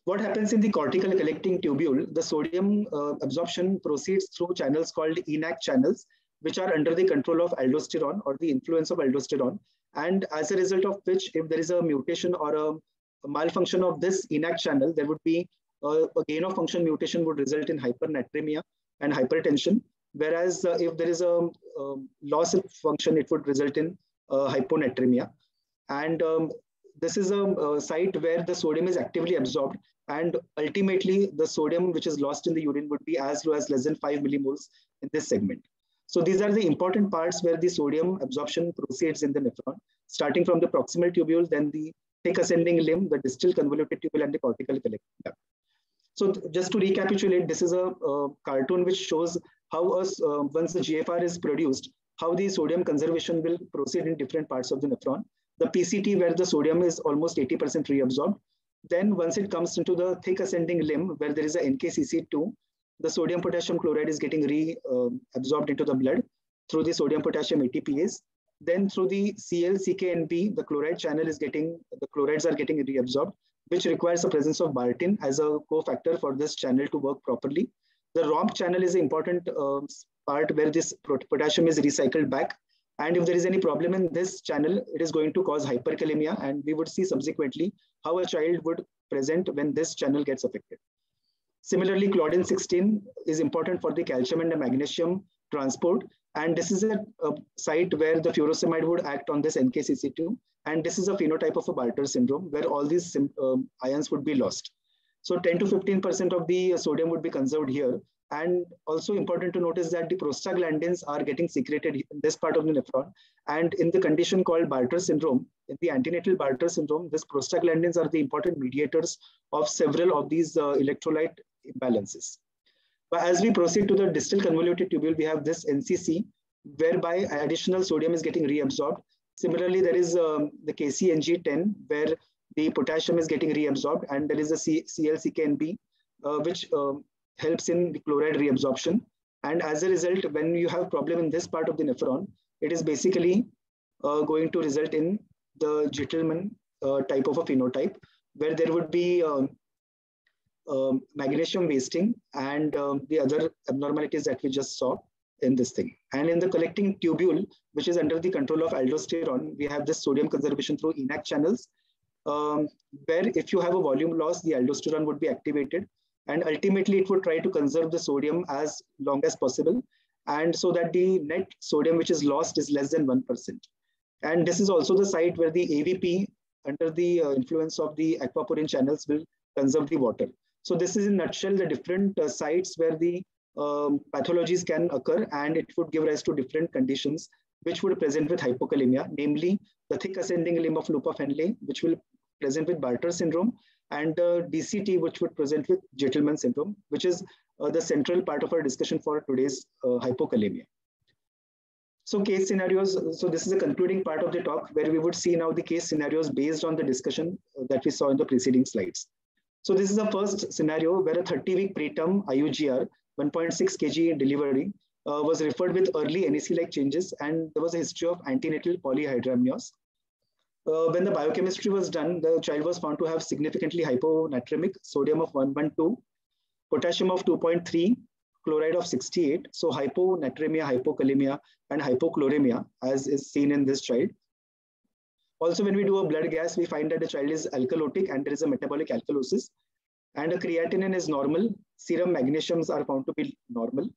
What happens in the cortical collecting tubule? The sodium absorption proceeds through channels called ENaC channels, which are under the control of aldosterone or the influence of aldosterone. And as a result of which, if there is a mutation or a malfunction of this ENaC channel, there would be a gain of function mutation would result in hypernatremia and hypertension. Whereas if there is a loss of function, it would result in hyponatremia. And this is a site where the sodium is actively absorbed, and ultimately the sodium which is lost in the urine would be as low as less than 5 millimoles in this segment. So these are the important parts where the sodium absorption proceeds in the nephron, starting from the proximal tubule, then the thick ascending limb, the distal convoluted tubule, and the cortical collecting duct. So just to recapitulate, this is a cartoon which shows how once the GFR is produced, how the sodium conservation will proceed in different parts of the nephron. The PCT, where the sodium is almost 80% reabsorbed. Then once it comes into the thick ascending limb, where there is a NKCC2, the sodium potassium chloride is getting reabsorbed into the blood through the sodium potassium ATPase. Then through the CL-CKNB, the chloride channel is getting, the chlorides are getting reabsorbed, which requires the presence of Bartin as a cofactor for this channel to work properly. The ROMP channel is an important part where this potassium is recycled back. And if there is any problem in this channel, it is going to cause hyperkalemia. And we would see subsequently how a child would present when this channel gets affected. Similarly, Claudin 16 is important for the calcium and the magnesium transport. And this is a site where the furosemide would act on this NKCC2. And this is a phenotype of a Bartter syndrome where all these ions would be lost. So 10 to 15% of the sodium would be conserved here. And also important to notice that the prostaglandins are getting secreted in this part of the nephron. And in the condition called Bartter syndrome, in the antenatal Bartter syndrome, these prostaglandins are the important mediators of several of these electrolyte imbalances. But as we proceed to the distal convoluted tubule, we have this NCC, whereby additional sodium is getting reabsorbed. Similarly, there is the KCNG10, where the potassium is getting reabsorbed, and there is a CL-CKNB, which helps in the chloride reabsorption. And as a result, when you have a problem in this part of the nephron, it is basically going to result in the Gitelman type of a phenotype, where there would be magnesium wasting and the other abnormalities that we just saw in this thing. And in the collecting tubule, which is under the control of aldosterone, we have this sodium conservation through ENaC channels, where if you have a volume loss, the aldosterone would be activated. And ultimately, it would try to conserve the sodium as long as possible. and so that the net sodium which is lost is less than 1%. And this is also the site where the AVP under the influence of the aquaporin channels will conserve the water. So this is in a nutshell the different sites where the pathologies can occur, and it would give rise to different conditions which would present with hypokalemia, namely the thick ascending limb of loop of Henle, which will present with Bartter syndrome, and DCT, which would present with Gentleman syndrome, which is the central part of our discussion for today's hypokalemia. So case scenarios, so this is a concluding part of the talk where we would see now the case scenarios based on the discussion that we saw in the preceding slides. So this is the first scenario where a 30-week preterm IUGR, 1.6 kg delivery was referred with early NEC-like changes, and there was a history of antenatal polyhydramnios. When the biochemistry was done, the child was found to have significantly hyponatremic, sodium of 112, potassium of 2.3, chloride of 68. So hyponatremia, hypokalemia, and hypochloremia, as is seen in this child. Also, when we do a blood gas, we find that the child is alkalotic and there is a metabolic alkalosis, and the creatinine is normal. Serum magnesiums are found to be normal.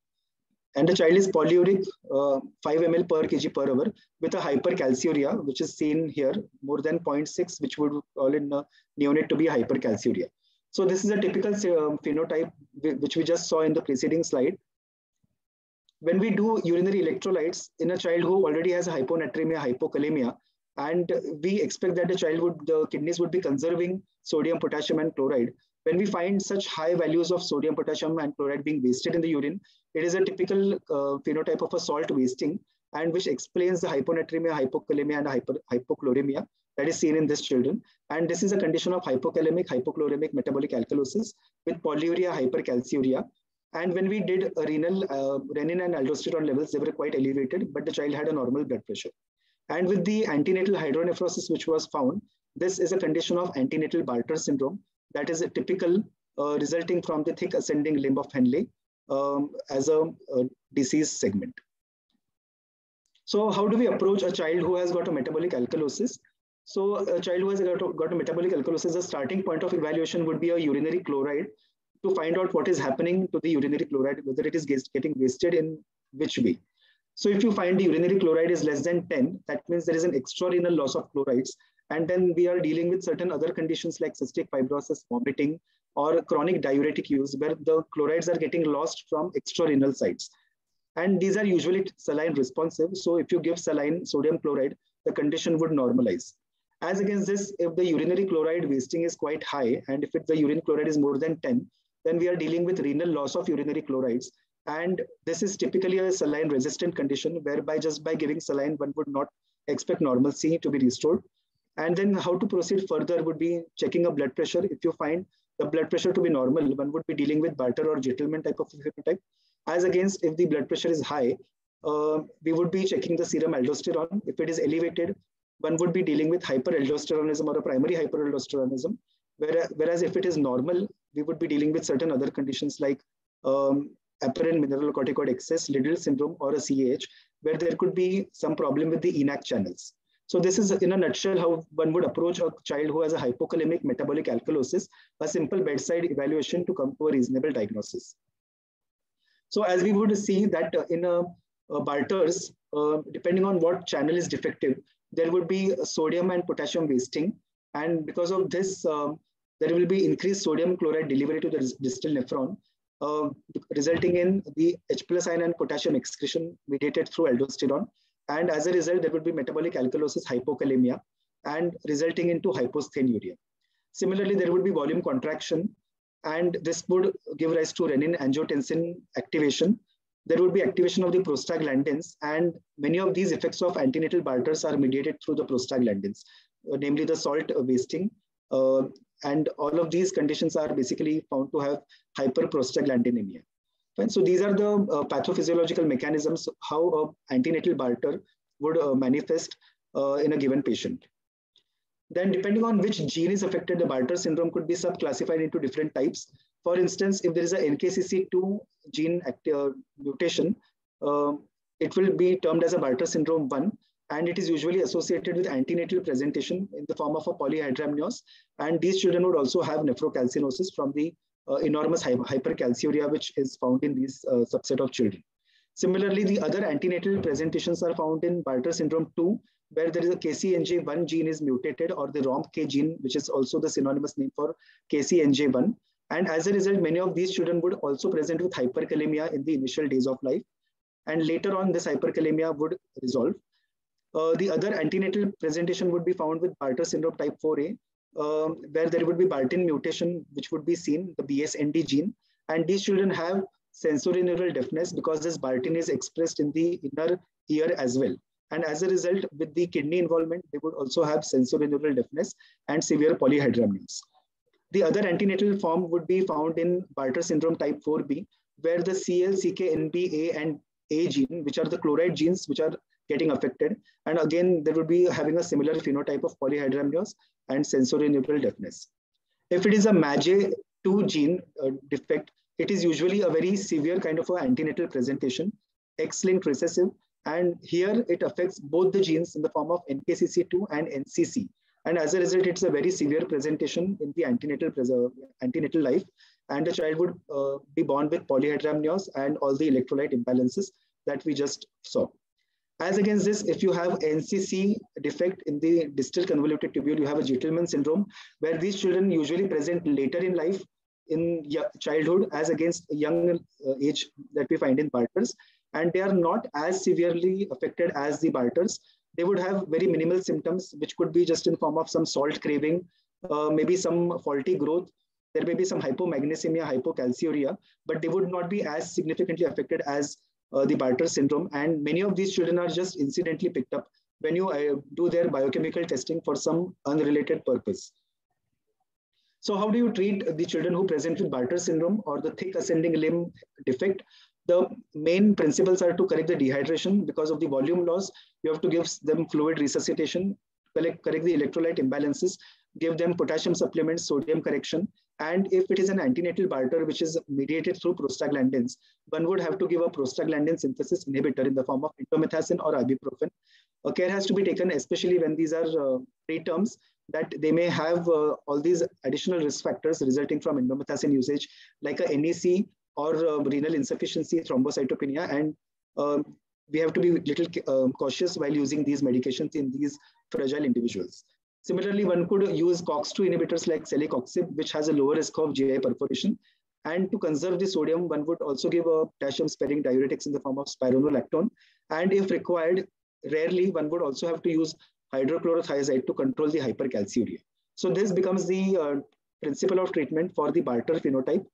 And the child is polyuric, 5 ml per kg per hour, with a hypercalciuria, which is seen here, more than 0.6, which would call in neonate to be hypercalciuria. So this is a typical phenotype which we just saw in the preceding slide. When we do urinary electrolytes in a child who already has a hyponatremia, hypokalemia, and we expect that the kidneys would be conserving sodium, potassium, and chloride. When we find such high values of sodium, potassium, and chloride being wasted in the urine, it is a typical phenotype of a salt wasting, and which explains the hyponatremia, hypokalemia, and hypochloremia that is seen in these children. And this is a condition of hypokalemic, hypochloremic metabolic alkalosis with polyuria, hypercalciuria. And when we did renal, renin and aldosterone levels, they were quite elevated, but the child had a normal blood pressure. And with the antenatal hydronephrosis, which was found, this is a condition of antenatal Bartter syndrome that is a typical resulting from the thick ascending limb of Henle as a disease segment. So how do we approach a child who has got a metabolic alkalosis? So a child who has got a metabolic alkalosis, the starting point of evaluation would be a urinary chloride to find out what is happening to the urinary chloride, whether it is getting wasted in which way. So if you find the urinary chloride is less than 10, that means there is an extrarenal loss of chlorides. And then we are dealing with certain other conditions like cystic fibrosis, vomiting, or chronic diuretic use, where the chlorides are getting lost from extrarenal sites. And these are usually saline responsive. So if you give saline sodium chloride, the condition would normalize. As against this, if the urinary chloride wasting is quite high, and if the urine chloride is more than 10, then we are dealing with renal loss of urinary chlorides. And this is typically a saline resistant condition, whereby just by giving saline, one would not expect normalcy to be restored. And then how to proceed further would be checking a blood pressure. If you find the blood pressure to be normal, one would be dealing with Bartter or Gentleman type of phenotype. As against, if the blood pressure is high, we would be checking the serum aldosterone. If it is elevated, one would be dealing with hyperaldosteronism or a primary hyperaldosteronism. Whereas if it is normal, we would be dealing with certain other conditions like apparent mineralocorticoid excess, Liddle syndrome, or a CAH, where there could be some problem with the ENaC channels. So this is in a nutshell how one would approach a child who has a hypokalemic metabolic alkalosis, a simple bedside evaluation to come to a reasonable diagnosis. So as we would see that in Barters, depending on what channel is defective, there would be sodium and potassium wasting. And because of this, there will be increased sodium chloride delivery to the distal nephron, resulting in the H+ ion and potassium excretion mediated through aldosterone. And as a result, there would be metabolic alkalosis, hypokalemia, and resulting into hyposthenuria. Similarly, there would be volume contraction, and this would give rise to renin-angiotensin activation. There would be activation of the prostaglandins, and many of these effects of antenatal Barters are mediated through the prostaglandins, namely the salt wasting. And all of these conditions are basically found to have hyperprostaglandinemia. So these are the pathophysiological mechanisms how antenatal Barter would manifest in a given patient. Then depending on which gene is affected, the Bartter syndrome could be subclassified into different types. For instance, if there is a NKCC2 gene mutation, it will be termed as a Bartter syndrome 1, and it is usually associated with antenatal presentation in the form of a polyhydramnios. And these children would also have nephrocalcinosis from the enormous hypercalciuria which is found in these subset of children. Similarly, the other antenatal presentations are found in Bartter syndrome 2, where there is a KCNJ1 gene is mutated, or the ROMK gene, which is also the synonymous name for KCNJ1. And as a result, many of these children would also present with hyperkalemia in the initial days of life. And later on, this hyperkalemia would resolve. The other antenatal presentation would be found with Bartter syndrome type 4A, where there would be Bartin mutation, which would be seen, the BSND gene. And these children have sensorineural deafness because this Bartin is expressed in the inner ear as well. And as a result, with the kidney involvement, they would also have sensorineural deafness and severe polyhydramnios. The other antenatal form would be found in Bartter syndrome type 4B, where the CLCKNBA and A gene, which are the chloride genes, which are getting affected. And again, they would be having a similar phenotype of polyhydramnios and sensorineural deafness. If it is a MAGE2 gene defect, it is usually a very severe kind of an antenatal presentation, X-linked recessive. And here it affects both the genes in the form of NKCC2 and NCC. And as a result, it's a very severe presentation in the antenatal life. And the child would be born with polyhydramnios and all the electrolyte imbalances that we just saw. As against this, if you have NCC defect in the distal convoluted tubule, you have a Gitelman syndrome, where these children usually present later in life, in childhood, as against young age that we find in Barters. And they are not as severely affected as the Barters. They would have very minimal symptoms, which could be just in form of some salt craving, maybe some faulty growth. There may be some hypomagnesemia, hypocalciuria, but they would not be as significantly affected as the Bartter syndrome. And many of these children are just incidentally picked up when you do their biochemical testing for some unrelated purpose. So how do you treat the children who present with Bartter syndrome or the thick ascending limb defect? The main principles are to correct the dehydration because of the volume loss. You have to give them fluid resuscitation, correct the electrolyte imbalances, give them potassium supplements, sodium correction. And if it is an antenatal Bartter, which is mediated through prostaglandins, one would have to give a prostaglandin synthesis inhibitor in the form of indomethacin or ibuprofen. Care has to be taken, especially when these are preterms, that they may have all these additional risk factors resulting from indomethacin usage, like a NEC or renal insufficiency, thrombocytopenia, and we have to be a little cautious while using these medications in these fragile individuals. Similarly, one could use COX-2 inhibitors like celecoxib, which has a lower risk of GI perforation. And to conserve the sodium, one would also give a potassium-sparing diuretics in the form of spironolactone. And if required, rarely, one would also have to use hydrochlorothiazide to control the hypercalciuria. So this becomes the principle of treatment for the Bartter phenotype.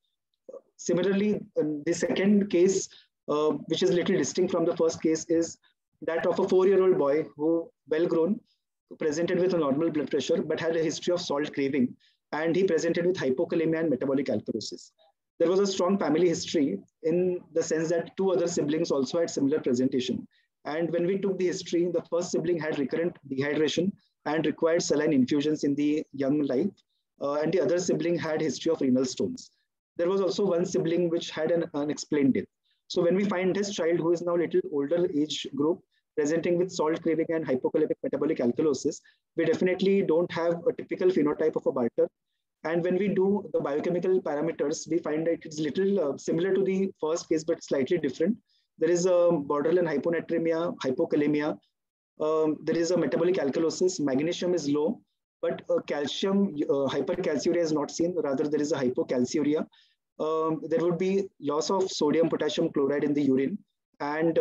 Similarly, the second case, which is a little distinct from the first case, is that of a 4-year-old boy who, well-grown, presented with a normal blood pressure, but had a history of salt craving, and he presented with hypokalemia and metabolic alkalosis. There was a strong family history in the sense that 2 other siblings also had similar presentation. And when we took the history, the first sibling had recurrent dehydration and required saline infusions in the young life, and the other sibling had history of renal stones. There was also one sibling which had an unexplained death. So when we find this child who is now a little older age group, presenting with salt craving and hypokalemic metabolic alkalosis, we definitely don't have a typical phenotype of a Bartter. And when we do the biochemical parameters, we find that it's little similar to the first case, but slightly different. There is a borderline hyponatremia, hypokalemia. There is a metabolic alkalosis. Magnesium is low, but calcium hypercalciuria is not seen. Rather, there is a hypocalciuria. There would be loss of sodium, potassium chloride in the urine. And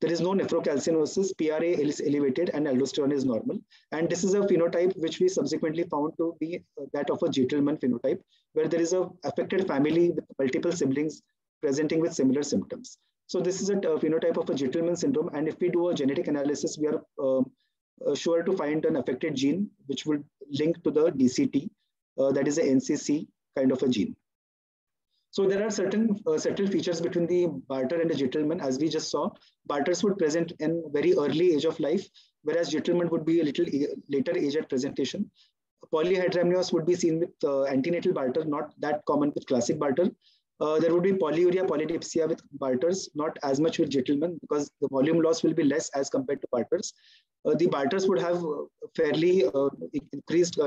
there is no nephrocalcinosis, PRA is elevated, and aldosterone is normal. And this is a phenotype which we subsequently found to be that of a Gitelman phenotype, where there is a affected family with multiple siblings presenting with similar symptoms. So this is a phenotype of a Gitelman syndrome. And if we do a genetic analysis, we are sure to find an affected gene, which would link to the DCT, that is a NCC kind of a gene. So there are certain subtle features between the Bartter and the Gitelman. As we just saw, Barters would present in very early age of life, whereas Gitelman would be a little later age at presentation. Polyhydramnios would be seen with antenatal Bartter, not that common with classic Bartter. There would be polyuria, polydipsia with Barters, not as much with Gitelman because the volume loss will be less as compared to Barters. The Barters would have fairly increased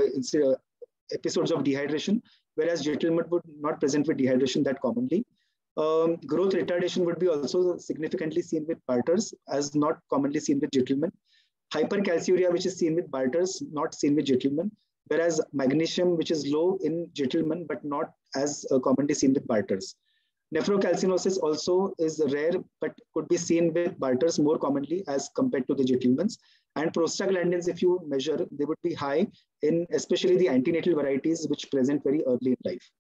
episodes of dehydration, whereas Gitelman would not present with dehydration that commonly. Growth retardation would be also significantly seen with Barters, as not commonly seen with gentlemen. Hypercalciuria, which is seen with Barters, not seen with gentlemen, whereas magnesium, which is low in gentlemen, but not as commonly seen with Barters. Nephrocalcinosis also is rare, but could be seen with Barters more commonly as compared to the gentlemen. And prostaglandins, if you measure, they would be high in especially the antenatal varieties, which present very early in life.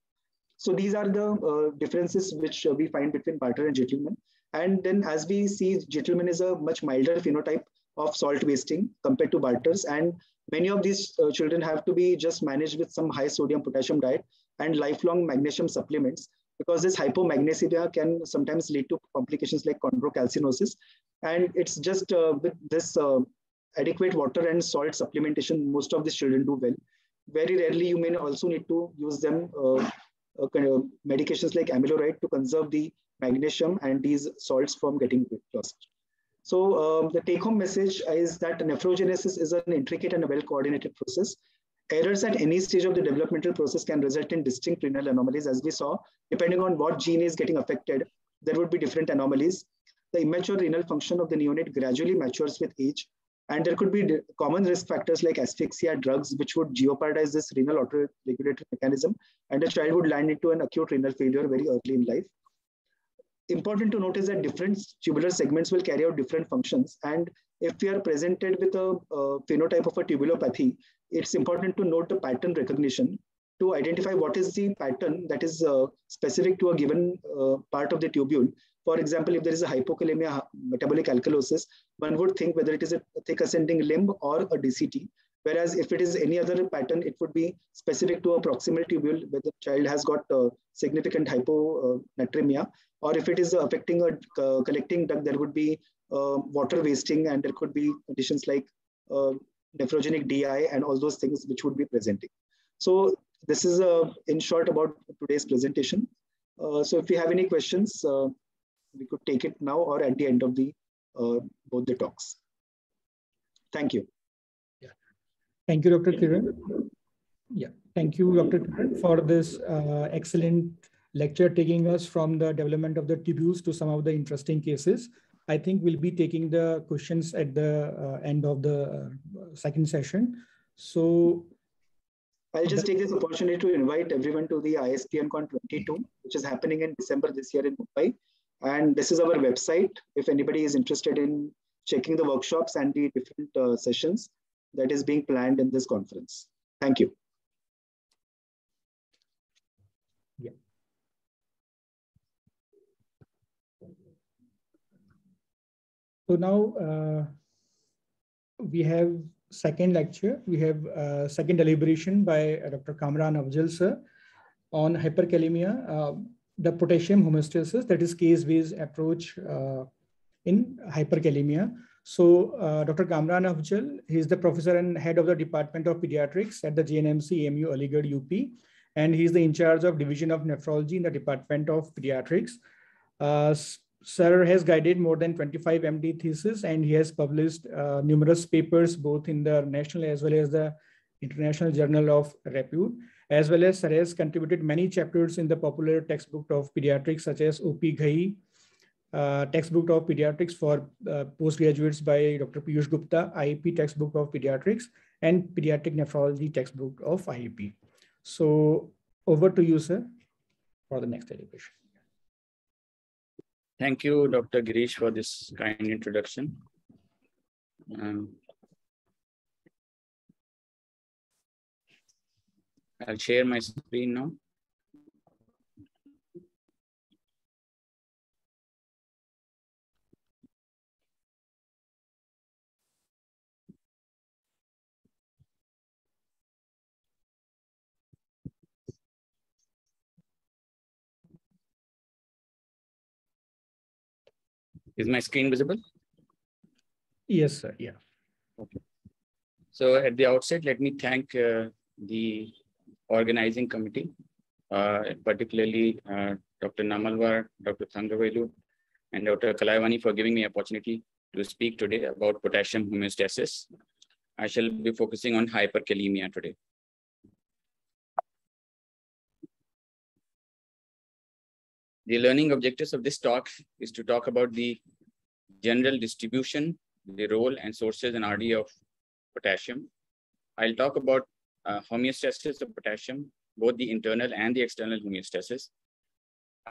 So these are the differences which we find between Barter and gentleman. And then as we see, gentleman is a much milder phenotype of salt wasting compared to Barters. And many of these children have to be just managed with some high sodium potassium diet and lifelong magnesium supplements, because this hypomagnesemia can sometimes lead to complications like chondrocalcinosis. And it's just with this adequate water and salt supplementation, most of these children do well. Very rarely, you may also need to use them medications like amiloride to conserve the magnesium and these salts from getting lost. So the take-home message is that nephrogenesis is an intricate and a well-coordinated process. Errors at any stage of the developmental process can result in distinct renal anomalies. As we saw, depending on what gene is getting affected, there would be different anomalies. The immature renal function of the neonate gradually matures with age, and there could be common risk factors like asphyxia, drugs, which would jeopardize this renal autoregulatory mechanism, and the child would land into an acute renal failure very early in life. Important to notice that different tubular segments will carry out different functions. And if we are presented with a phenotype of a tubulopathy, it's important to note the pattern recognition to identify what is the pattern that is specific to a given part of the tubule. For example, if there is a hypokalemia metabolic alkalosis, one would think whether it is a thick ascending limb or a DCT. Whereas if it is any other pattern, it would be specific to a proximal tubule where the child has got significant hyponatremia. Or if it is affecting a collecting duct, there would be water wasting, and there could be conditions like nephrogenic DI and all those things which would be presenting. So this is in short about today's presentation. So if you have any questions, we could take it now or at the end of the both the talks. Thank you. Yeah. Thank you, Dr. Kiran. Yeah, thank you, Dr. Kiran, for this excellent lecture, taking us from the development of the tubules to some of the interesting cases. I think we'll be taking the questions at the end of the second session. So I'll just take this opportunity to invite everyone to the ISPNCon 22, which is happening in December this year in Mumbai. And this is our website. If anybody is interested in checking the workshops and the different sessions that is being planned in this conference. Thank you. Yeah. So now we have second lecture. We have second deliberation by Dr. Kamran Afzal sir on hyperkalemia, the potassium homeostasis, that is case-based approach in hyperkalemia. So Dr. Kamran Afzal, he is the professor and head of the Department of Pediatrics at the JNMC AMU Aligarh UP, and he is the in charge of Division of Nephrology in the Department of Pediatrics. Sir has guided more than 25 MD theses, and he has published numerous papers both in the national as well as the international journal of repute, as well as Sir has contributed many chapters in the popular textbook of pediatrics such as OP Ghai, textbook of pediatrics for postgraduates by Dr. Piyush Gupta, IEP textbook of pediatrics, and pediatric nephrology textbook of IEP. So over to you, sir, for the next deliberation. Thank you, Dr. Girish, for this kind introduction. I'll share my screen now. Is my screen visible? Yes, sir. Yeah. Okay. So at the outset, let me thank the organizing committee, particularly Dr. Namalwar, Dr. Thangavelu, and Dr. Kalaivani for giving me an opportunity to speak today about potassium homeostasis. I shall be focusing on hyperkalemia today. The learning objectives of this talk is to talk about the general distribution, the role and sources and RD of potassium. I'll talk about homeostasis of potassium, both the internal and the external homeostasis.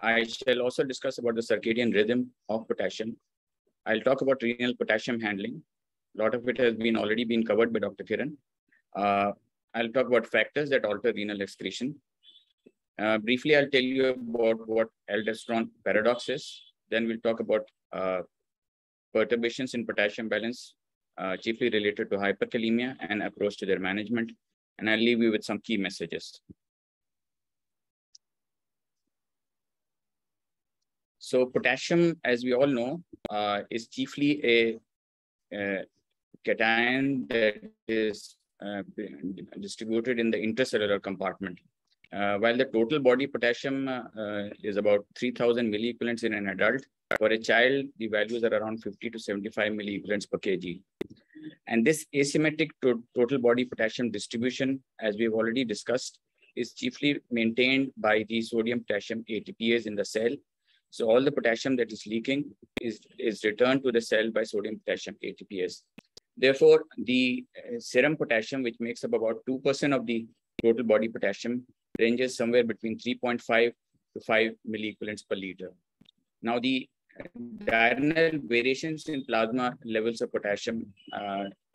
I shall also discuss about the circadian rhythm of potassium. I'll talk about renal potassium handling. A lot of it has already been covered by Dr. Kiran. I'll talk about factors that alter renal excretion. Briefly, I'll tell you about what aldosterone paradox is. Then we'll talk about perturbations in potassium balance, chiefly related to hyperkalemia and approach to their management. And I'll leave you with some key messages. So potassium, as we all know, is chiefly a cation that is distributed in the intracellular compartment. While the total body potassium is about 3,000 milliequivalents in an adult, for a child, the values are around 50 to 75 milliequivalents per kg. And this asymmetric total body potassium distribution, as we've already discussed, is chiefly maintained by the sodium potassium ATPase in the cell. So all the potassium that is leaking is returned to the cell by sodium potassium ATPase. Therefore, the serum potassium, which makes up about 2% of the total body potassium, ranges somewhere between 3.5 to 5 milliequivalents per liter. Now, the diurnal variations in plasma levels of potassium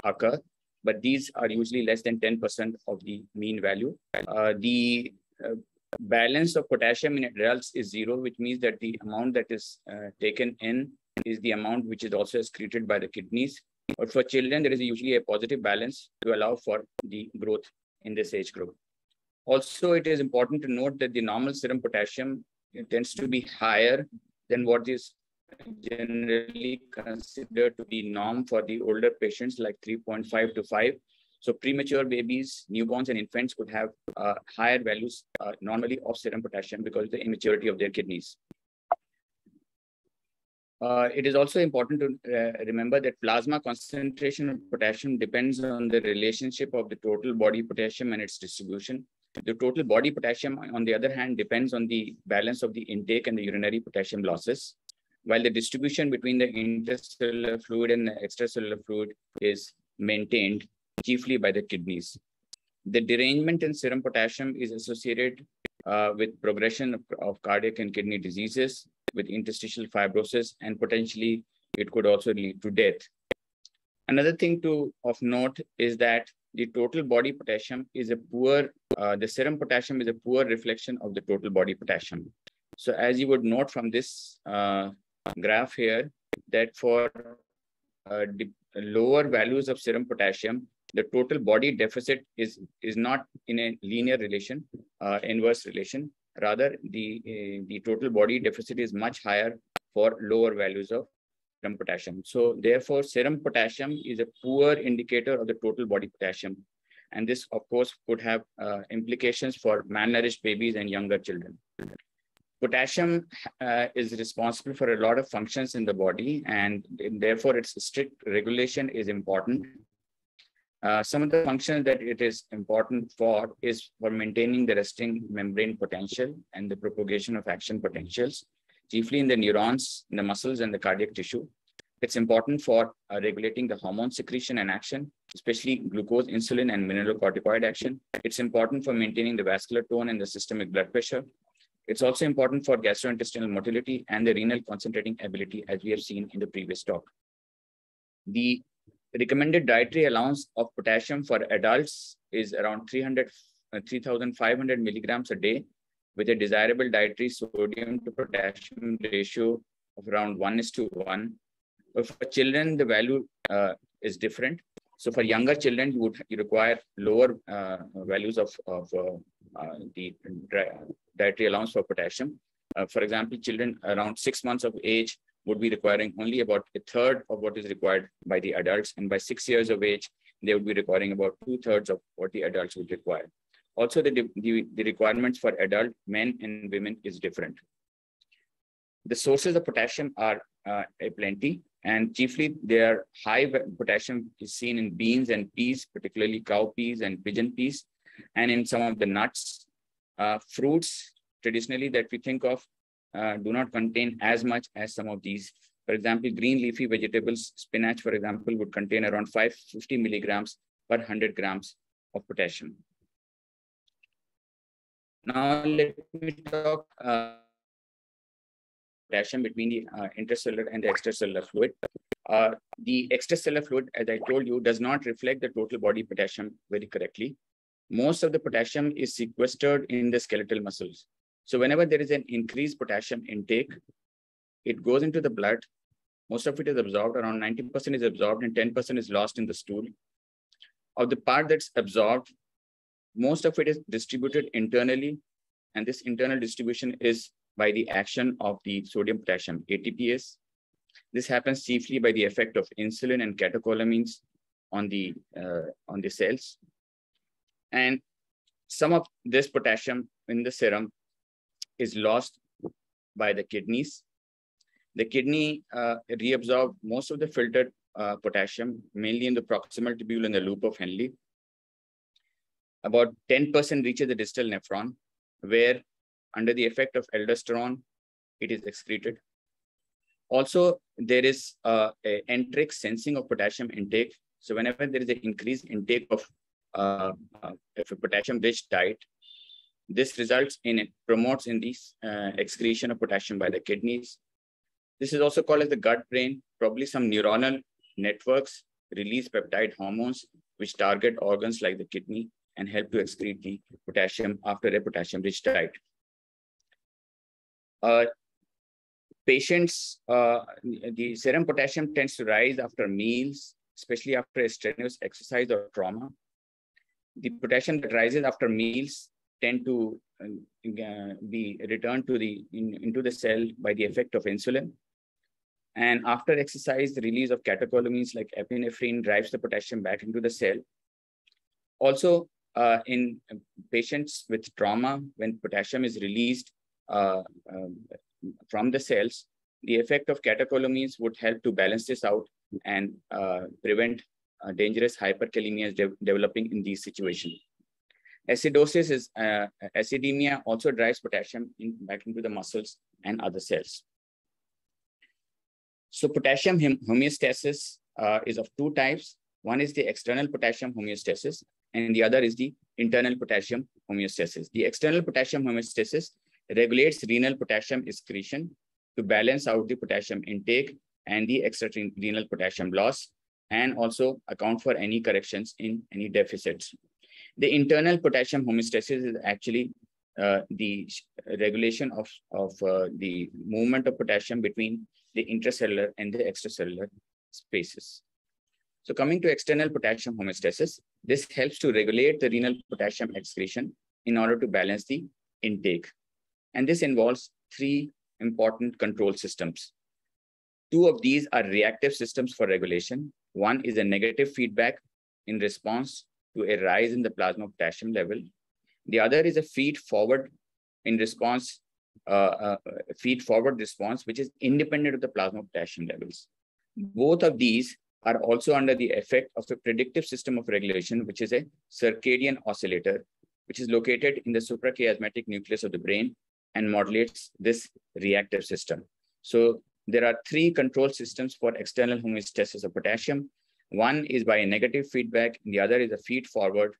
occur, but these are usually less than 10% of the mean value. The balance of potassium in adults is 0, which means that the amount that is taken in is the amount which is also excreted by the kidneys. But for children, there is usually a positive balance to allow for the growth in this age group. Also, it is important to note that the normal serum potassium tends to be higher than what is generally considered to be norm for the older patients, like 3.5 to 5. So premature babies, newborns, and infants could have higher values normally of serum potassium because of the immaturity of their kidneys. It is also important to remember that plasma concentration of potassium depends on the relationship of the total body potassium and its distribution. The total body potassium, on the other hand, depends on the balance of the intake and the urinary potassium losses, while the distribution between the intercellular fluid and the extracellular fluid is maintained chiefly by the kidneys. The derangement in serum potassium is associated with progression of cardiac and kidney diseases, with interstitial fibrosis, and potentially it could also lead to death. Another thing of note is that the total body potassium is a poor, the serum potassium is a poor reflection of the total body potassium. So as you would note from this graph here, that for lower values of serum potassium, the total body deficit is not in a linear relation, inverse relation. Rather, the total body deficit is much higher for lower values of serum potassium. So therefore, serum potassium is a poor indicator of the total body potassium. And this, of course, could have implications for malnourished babies and younger children. Potassium is responsible for a lot of functions in the body, and therefore its strict regulation is important. Some of the functions that it is important for is for maintaining the resting membrane potential and the propagation of action potentials, chiefly in the neurons, in the muscles, and the cardiac tissue. It's important for regulating the hormone secretion and action, especially glucose, insulin, and mineralocorticoid action. It's important for maintaining the vascular tone and the systemic blood pressure. It's also important for gastrointestinal motility and the renal concentrating ability, as we have seen in the previous talk. The recommended dietary allowance of potassium for adults is around 3,500 milligrams a day, with a desirable dietary sodium to potassium ratio of around 1:1. But for children, the value is different. So for younger children, you require lower values of the dietary allowance for potassium. For example, children around 6 months of age would be requiring only about 1/3 of what is required by the adults. And by 6 years of age, they would be requiring about 2/3 of what the adults would require. Also, the requirements for adult men and women is different. The sources of potassium are plenty, and chiefly their high potassium is seen in beans and peas, particularly cowpeas and pigeon peas, and in some of the nuts. Fruits, traditionally that we think of, do not contain as much as some of these. For example, green leafy vegetables, spinach, for example, would contain around 550 milligrams per 100 grams of potassium. Now, let me talk potassium between the intracellular and the extracellular fluid. The extracellular fluid, as I told you, does not reflect the total body potassium very correctly. Most of the potassium is sequestered in the skeletal muscles. So whenever there is an increased potassium intake, it goes into the blood. Most of it is absorbed, around 90% is absorbed and 10% is lost in the stool. Of the part that's absorbed, most of it is distributed internally. And this internal distribution is by the action of the sodium-potassium ATPase. This happens chiefly by the effect of insulin and catecholamines on the cells. And some of this potassium in the serum is lost by the kidneys. The kidney reabsorb most of the filtered potassium, mainly in the proximal tubule and the loop of Henle. About 10% reaches the distal nephron, where under the effect of aldosterone, it is excreted. Also, there is a enteric sensing of potassium intake. So whenever there is an increased intake of a potassium-rich diet, this results in it promotes in the excretion of potassium by the kidneys. This is also called as the gut brain. Probably some neuronal networks release peptide hormones which target organs like the kidney and help to excrete the potassium after a potassium-rich diet. Patients, the serum potassium tends to rise after meals, especially after a strenuous exercise or trauma. The potassium that rises after meals tend to be returned to into the cell by the effect of insulin. And after exercise, the release of catecholamines like epinephrine drives the potassium back into the cell. Also, in patients with trauma, when potassium is released from the cells, the effect of catecholamines would help to balance this out and prevent dangerous hyperkalemia developing in these situations. Acidosis is acidemia also drives potassium back into the muscles and other cells. So potassium homeostasis is of two types. One is the external potassium homeostasis, and the other is the internal potassium homeostasis. The external potassium homeostasis regulates renal potassium excretion to balance out the potassium intake and the extrarenal potassium loss, and also account for any corrections in any deficits. The internal potassium homeostasis is actually the regulation of the movement of potassium between the intracellular and the extracellular spaces. So coming to external potassium homeostasis, this helps to regulate the renal potassium excretion in order to balance the intake. And this involves three important control systems. Two of these are reactive systems for regulation. One is a negative feedback in response to a rise in the plasma potassium level. The other is a feed-forward in response, feed-forward response, which is independent of the plasma potassium levels. Both of these are also under the effect of a predictive system of regulation, which is a circadian oscillator, which is located in the suprachiasmatic nucleus of the brain and modulates this reactive system. So there are three control systems for external homeostasis of potassium. One is by a negative feedback, and the other is a feed forward.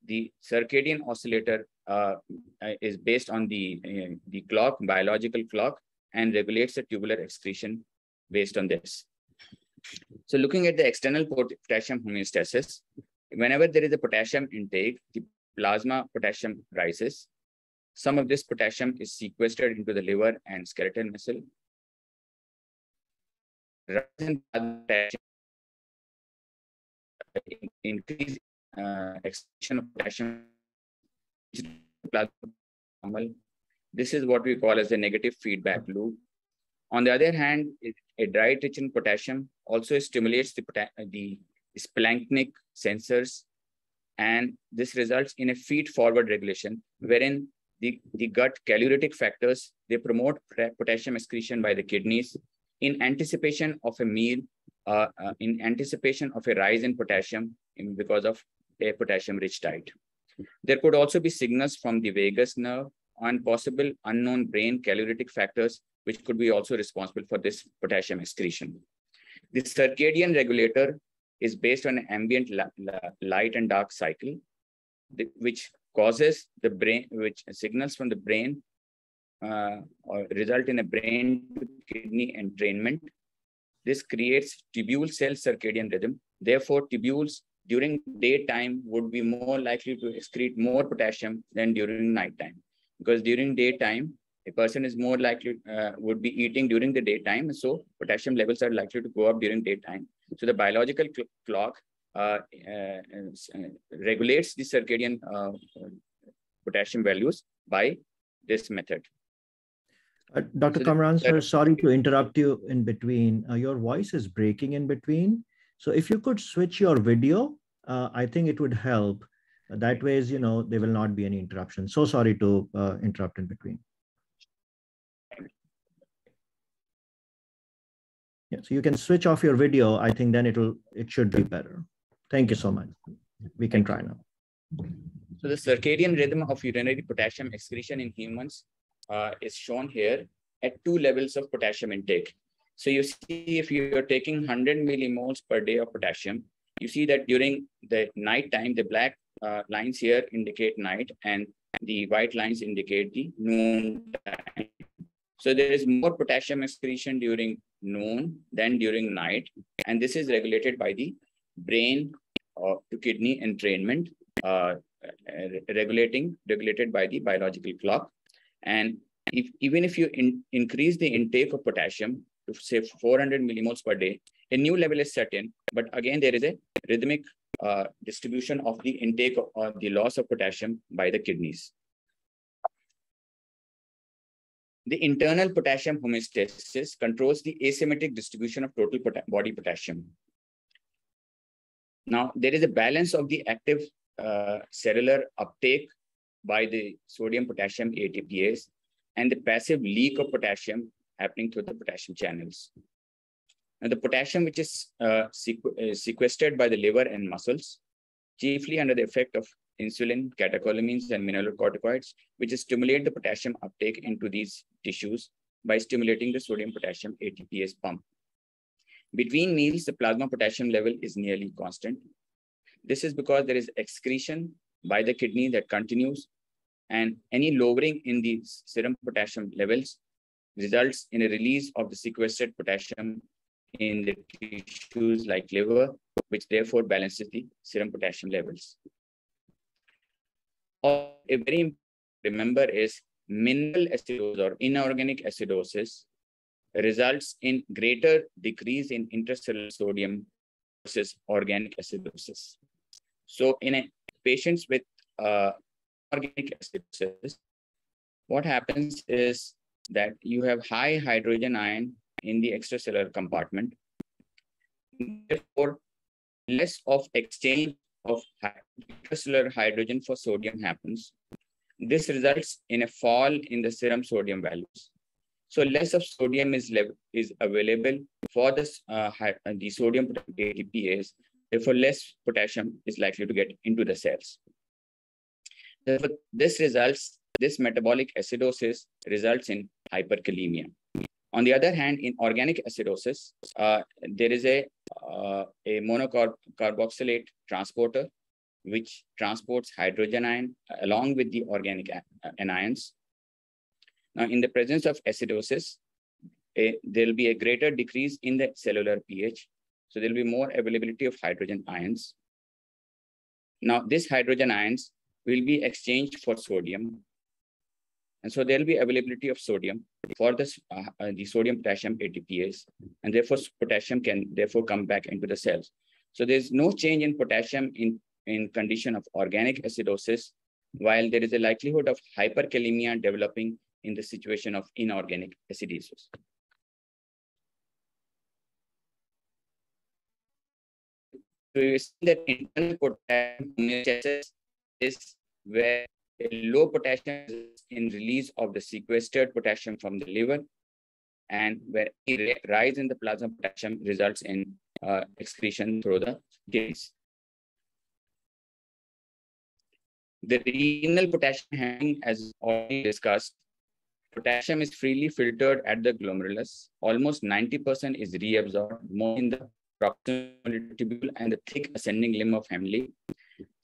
The circadian oscillator is based on the clock, biological clock, and regulates the tubular excretion based on this. So looking at the external potassium homeostasis, whenever there is a potassium intake, the plasma potassium rises. Some of this potassium is sequestered into the liver and skeletal muscle. Rise in potassium increase excretion of potassium. This is what we call as a negative feedback loop. On the other hand, a diet rich in potassium also stimulates the splanchnic sensors, and this results in a feed-forward regulation, wherein the gut calorific factors, they promote potassium excretion by the kidneys in anticipation of a meal, in anticipation of a rise in potassium because of a potassium-rich diet. There could also be signals from the vagus nerve on possible unknown brain calorific factors, which could be also responsible for this potassium excretion. The circadian regulator is based on an ambient light and dark cycle, which causes the brain, which signals from the brain or result in a brain to kidney entrainment. This creates tubule cell circadian rhythm. Therefore, tubules during daytime would be more likely to excrete more potassium than during nighttime, because during daytime, a person is more likely, would be eating during the daytime. So potassium levels are likely to go up during daytime. So the biological clock regulates the circadian potassium values by this method. Dr. Kamran, sir, sorry to interrupt you in between. Your voice is breaking in between. So if you could switch your video, I think it would help. That way, there will not be any interruption. So sorry to interrupt in between. Yeah, so you can switch off your video. I think then it should be better. Thank you so much. We can try now. So the circadian rhythm of urinary potassium excretion in humans is shown here at 2 levels of potassium intake. So you see, if you are taking 100 millimoles per day of potassium, you see that during the night time, the black lines here indicate night and the white lines indicate the noon time. So there is more potassium excretion during noon than during night. And this is regulated by the brain to kidney entrainment, regulated by the biological clock. And even if you increase the intake of potassium to say 400 millimoles per day, a new level is set in. But again, there is a rhythmic distribution of the intake or the loss of potassium by the kidneys. The internal potassium homeostasis controls the asymmetric distribution of total body potassium. Now, there is a balance of the active cellular uptake by the sodium potassium ATPase and the passive leak of potassium happening through the potassium channels. Now, the potassium, which is sequestered by the liver and muscles, chiefly under the effect of insulin, catecholamines, and mineralocorticoids, which stimulate the potassium uptake into these tissues by stimulating the sodium potassium ATPase pump. Between meals, the plasma potassium level is nearly constant. This is because there is excretion by the kidney that continues, and any lowering in the serum potassium levels results in a release of the sequestered potassium in the tissues like liver, which therefore balances the serum potassium levels. A very important to remember is mineral acidosis or inorganic acidosis results in greater decrease in intracellular sodium versus organic acidosis. So in patients with organic acidosis, what happens is that you have high hydrogen ion in the extracellular compartment. Therefore, less of exchange of intracellular hydrogen for sodium happens. This results in a fall in the serum sodium values. So less of sodium is available for the sodium ATPase. Therefore, less potassium is likely to get into the cells. Therefore, this metabolic acidosis results in hyperkalemia. On the other hand, in organic acidosis, there is a monocarboxylate transporter, which transports hydrogen ion along with the organic anions. Now, in the presence of acidosis, there will be a greater decrease in the cellular pH. So there will be more availability of hydrogen ions. Now, these hydrogen ions will be exchanged for sodium. And so there will be availability of sodium for the sodium potassium ATPase, and therefore potassium can therefore come back into the cells. So there's no change in potassium in condition of organic acidosis, while there is a likelihood of hyperkalemia developing in the situation of inorganic acidosis. So you see that internal potassium homeostasis is where a low potassium is in release of the sequestered potassium from the liver, and where a rise in the plasma potassium results in excretion through the kidneys. The renal potassium handling, as already discussed, potassium is freely filtered at the glomerulus. Almost 90% is reabsorbed, more in the proximal tubule and the thick ascending limb of Henle.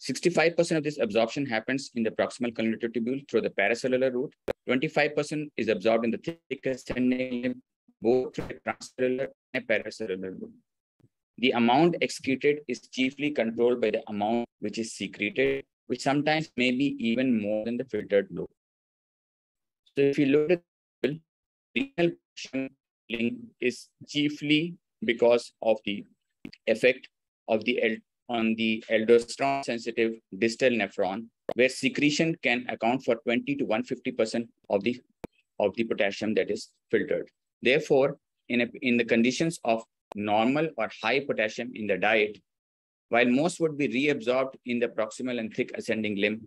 65% of this absorption happens in the proximal columnar tubule through the paracellular route. 25% is absorbed in the thick ascending limb, both through the transcellular and paracellular route. The amount excreted is chiefly controlled by the amount which is secreted, which sometimes may be even more than the filtered load. So if you look at the renal potassium is chiefly because of the effect of the on the aldosterone sensitive distal nephron, where secretion can account for 20 to 150% of the potassium that is filtered. Therefore, in the conditions of normal or high potassium in the diet, while most would be reabsorbed in the proximal and thick ascending limb,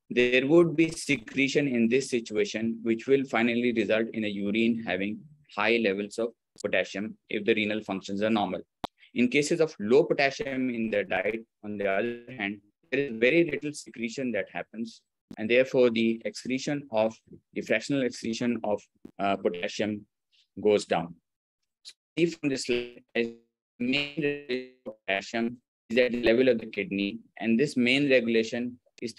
there would be secretion in this situation, which will finally result in a urine having high levels of potassium if the renal functions are normal. In cases of low potassium in the diet, on the other hand, there is very little secretion that happens, and therefore the fractional excretion of potassium goes down. So see from this slide, main potassium is at the level of the kidney, and this main regulation is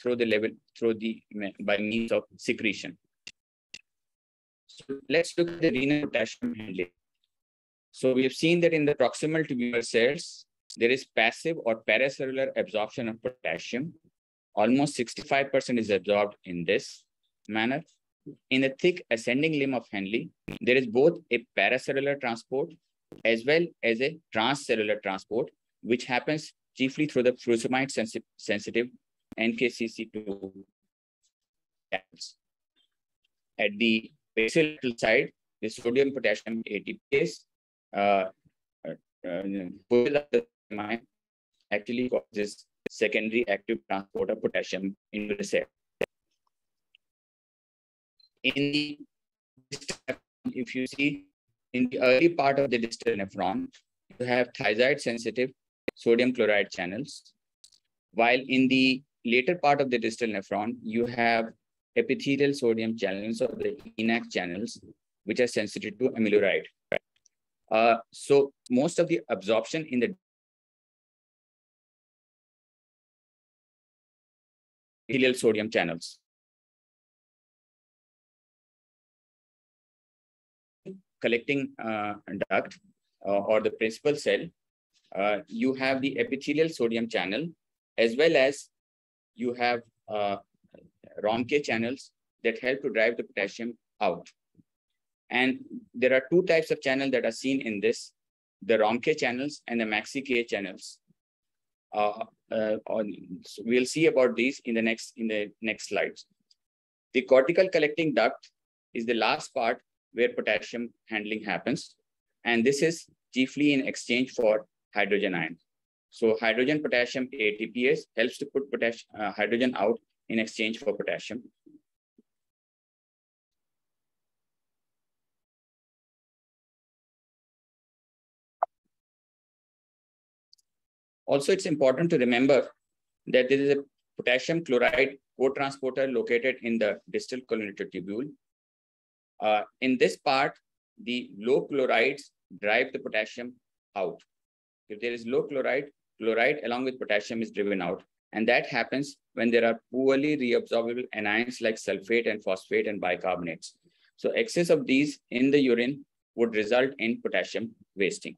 by means of secretion. So let's look at the renal potassium handling. So we have seen that in the proximal tubular cells, there is passive or paracellular absorption of potassium. Almost 65% is absorbed in this manner. In the thick ascending limb of Henle, there is both a paracellular transport as well as a transcellular transport, which happens chiefly through the furosemide sensitive NKCC2 channels. At the basal side, the sodium potassium ATPase actually causes secondary active transport of potassium into the cell. If you see in the early part of the distal nephron, you have thiazide sensitive sodium chloride channels, while in the later part of the distal nephron, you have epithelial sodium channels or the ENaC channels, which are sensitive to amiloride. So most of the absorption in the epithelial sodium channels. Collecting duct or the principal cell, you have the epithelial sodium channel, as well as you have ROMK channels that help to drive the potassium out. And there are two types of channels that are seen in this, the ROMK channels and the MAXI-K channels. So we'll see about these in the next slides. The cortical collecting duct is the last part where potassium handling happens. And this is chiefly in exchange for hydrogen ion. So hydrogen potassium ATPase helps to put hydrogen out in exchange for potassium. Also, it's important to remember that there is a potassium chloride co-transporter located in the distal columnar tubule. In this part, the low chlorides drive the potassium out. If there is low chloride, chloride along with potassium is driven out. And that happens when there are poorly reabsorbable anions like sulfate and phosphate and bicarbonates. So excess of these in the urine would result in potassium wasting.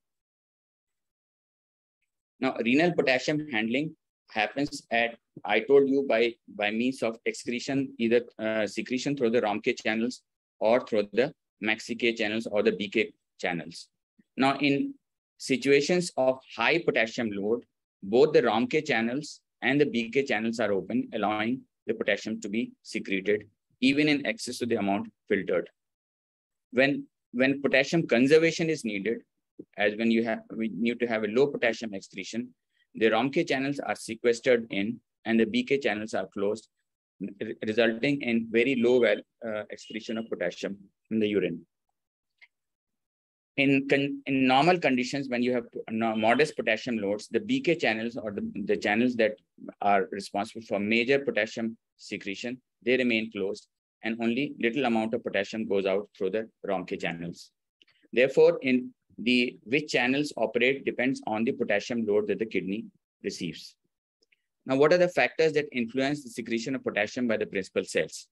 Now, renal potassium handling happens I told you, by means of excretion, either secretion through the ROMK channels or through the MAXI-K channels or the BK channels. Now, in situations of high potassium load, both the ROMK channels and the BK channels are open, allowing the potassium to be secreted, even in excess to the amount filtered. When potassium conservation is needed, as when we need to have a low potassium excretion, the ROMK channels are sequestered in and the BK channels are closed, resulting in very low excretion of potassium in the urine. In normal conditions, when you have modest potassium loads, the BK channels or the channels that are responsible for major potassium secretion, they remain closed and only little amount of potassium goes out through the Ronke channels. Therefore, in the which channels operate depends on the potassium load that the kidney receives. Now, what are the factors that influence the secretion of potassium by the principal cells?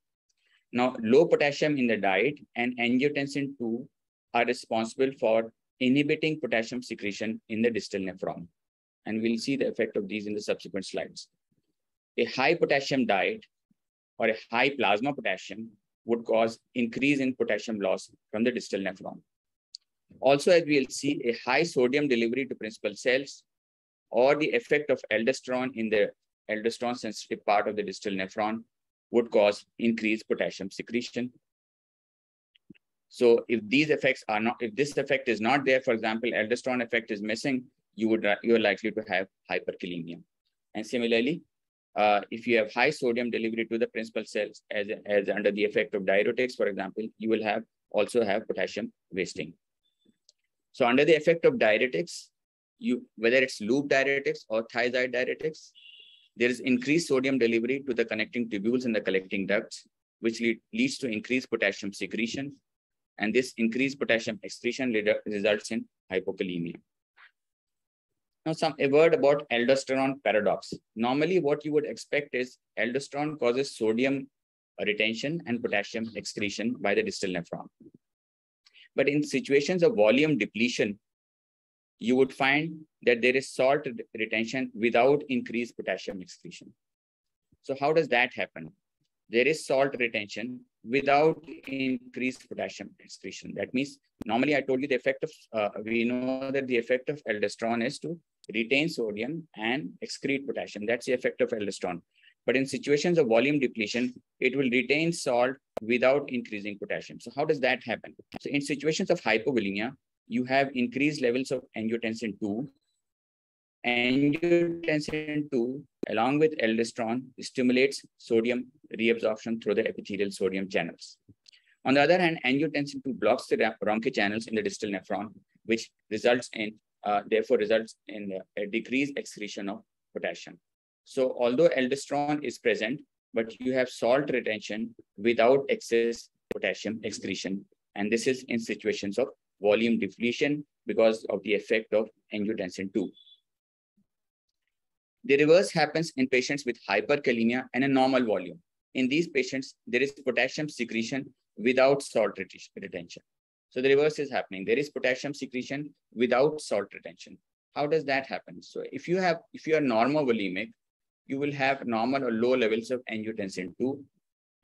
Now, low potassium in the diet and angiotensin II are responsible for inhibiting potassium secretion in the distal nephron. And we'll see the effect of these in the subsequent slides. A high potassium diet or a high plasma potassium would cause increase in potassium loss from the distal nephron. Also, as we'll see, a high sodium delivery to principal cells or the effect of aldosterone in the aldosterone sensitive part of the distal nephron would cause increased potassium secretion. So if these effects are not, if this effect is not there, for example, aldosterone effect is missing, you are likely to have hyperkalemia. And similarly, if you have high sodium delivery to the principal cells as under the effect of diuretics, for example, you will also have potassium wasting. So under the effect of diuretics, whether it's loop diuretics or thiazide diuretics, there is increased sodium delivery to the connecting tubules and the collecting ducts, which leads to increased potassium secretion. And this increased potassium excretion results in hypokalemia. Now, a word about aldosterone paradox. Normally, what you would expect is aldosterone causes sodium retention and potassium excretion by the distal nephron. But in situations of volume depletion, you would find that there is salt retention without increased potassium excretion. So how does that happen? There is salt retention without increased potassium excretion. That means, normally I told you the effect of, we know that the effect of aldosterone is to retain sodium and excrete potassium. That's the effect of aldosterone. But in situations of volume depletion, it will retain salt without increasing potassium. So how does that happen? So in situations of hypovolemia, you have increased levels of angiotensin II. Angiotensin II, along with aldosterone, stimulates sodium reabsorption through the epithelial sodium channels. On the other hand, angiotensin II blocks the Ronke channels in the distal nephron, which therefore results in a decreased excretion of potassium. So although aldosterone is present, but you have salt retention without excess potassium excretion. And this is in situations of volume depletion because of the effect of angiotensin II. The reverse happens in patients with hyperkalemia and a normal volume. In these patients, there is potassium secretion without salt retention. So the reverse is happening. There is potassium secretion without salt retention. How does that happen? So if you are normovolemic, you will have normal or low levels of angiotensin II.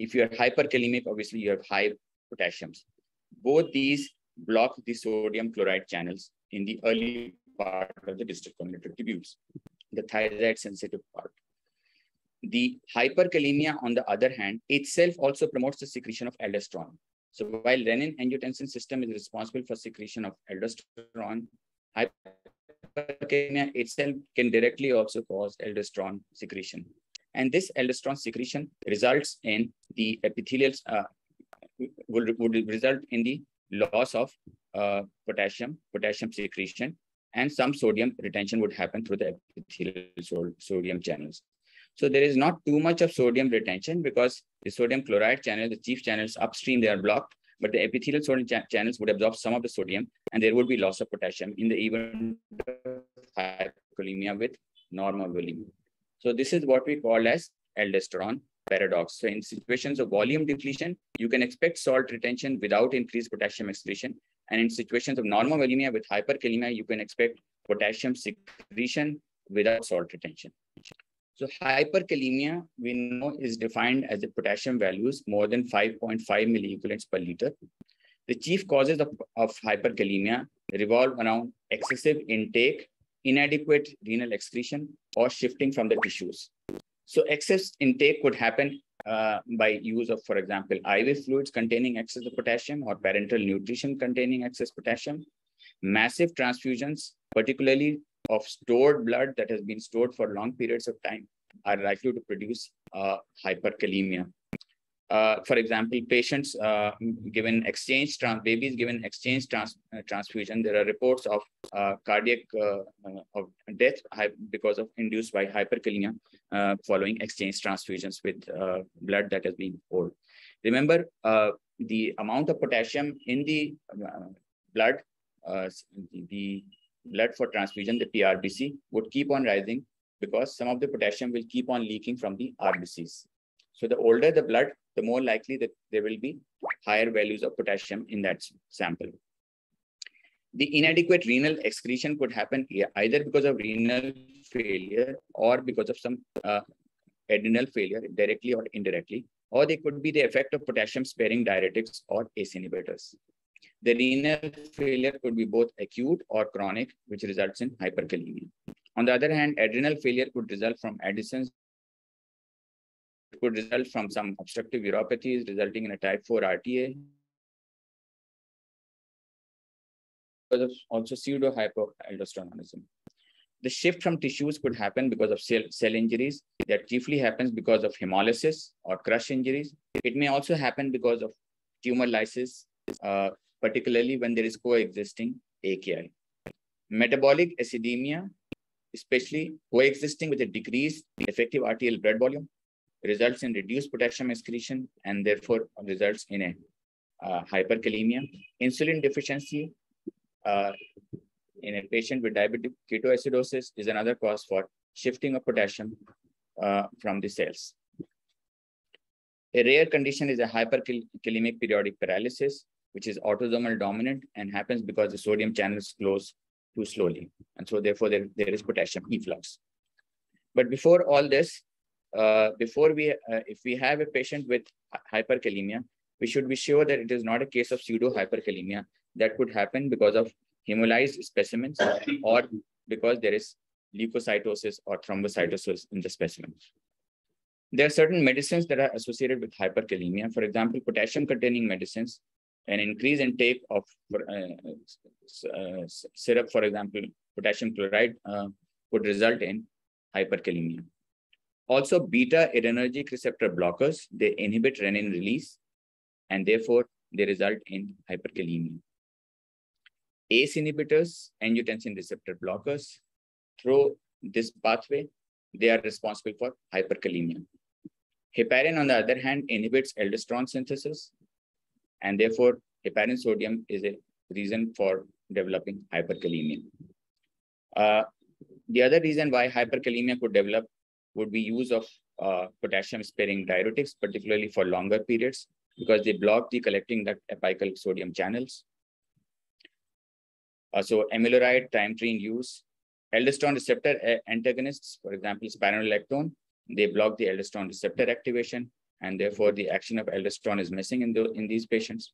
If you are hyperkalemic, obviously you have high potassiums. Both these block the sodium chloride channels in the early part of the distal connective tubules, the thiazide sensitive part. The hyperkalemia, on the other hand, itself also promotes the secretion of aldosterone. So while renin-angiotensin system is responsible for secretion of aldosterone, hyperkalemia itself can directly also cause aldosterone secretion. And this aldosterone secretion results in the epithelial, would result in the loss of potassium secretion, and some sodium retention would happen through the epithelial sodium channels. So there is not too much of sodium retention because the sodium chloride channel, the chief channels upstream, they are blocked, but the epithelial sodium channels would absorb some of the sodium and there would be loss of potassium in the event of hypokalemia with normovolemia. So this is what we call as aldosterone paradox. So in situations of volume depletion, you can expect salt retention without increased potassium excretion. And in situations of normovolemia with hyperkalemia, you can expect potassium secretion without salt retention. So hyperkalemia, we know, is defined as the potassium values more than 5.5 milliequivalents per liter. The chief causes of hyperkalemia revolve around excessive intake, inadequate renal excretion, or shifting from the tissues. So excess intake could happen by use of, for example, IV fluids containing excess of potassium or parenteral nutrition containing excess potassium. Massive transfusions, particularly of stored blood that has been stored for long periods of time, are likely to produce hyperkalemia. For example, patients given exchange babies given exchange transfusion, there are reports of cardiac of death because of induced by hyperkalemia following exchange transfusions with blood that has been poured. Remember, the amount of potassium in the blood, the blood for transfusion, the PRBC, would keep on rising because some of the potassium will keep on leaking from the RBCs. So the older the blood, the more likely that there will be higher values of potassium in that sample. The inadequate renal excretion could happen either because of renal failure or because of some adrenal failure, directly or indirectly, or they could be the effect of potassium-sparing diuretics or ACE inhibitors. The renal failure could be both acute or chronic, which results in hyperkalemia. On the other hand, adrenal failure could result from adhesions. It could result from some obstructive uropathies resulting in a type 4 RTA. Also pseudo-hypoaldosteronism. The shift from tissues could happen because of cell injuries. That chiefly happens because of hemolysis or crush injuries. It may also happen because of tumor lysis, particularly when there is coexisting AKI. Metabolic acidemia, especially coexisting with a decreased effective arterial blood volume, results in reduced potassium excretion and therefore results in a hyperkalemia. Insulin deficiency in a patient with diabetic ketoacidosis is another cause for shifting of potassium from the cells. A rare condition is a hyperkalemic periodic paralysis, which is autosomal dominant and happens because the sodium channels close too slowly. And so therefore there is potassium efflux. But before all this, if we have a patient with hyperkalemia, we should be sure that it is not a case of pseudo-hyperkalemia that could happen because of hemolyzed specimens or because there is leukocytosis or thrombocytosis in the specimen. There are certain medicines that are associated with hyperkalemia. For example, potassium-containing medicines, an increased intake of syrup, for example, potassium chloride, would result in hyperkalemia. Also, beta-adrenergic receptor blockers, they inhibit renin release, and therefore they result in hyperkalemia. ACE inhibitors, angiotensin receptor blockers, through this pathway, they are responsible for hyperkalemia. Heparin, on the other hand, inhibits aldosterone synthesis, and therefore heparin sodium is a reason for developing hyperkalemia. The other reason why hyperkalemia could develop would be use of potassium-sparing diuretics, particularly for longer periods, because they block the collecting duct apical sodium channels. So amiloride, triamterene use, aldosterone receptor antagonists, for example, spironolactone, they block the aldosterone receptor activation, and therefore the action of aldosterone is missing in these patients.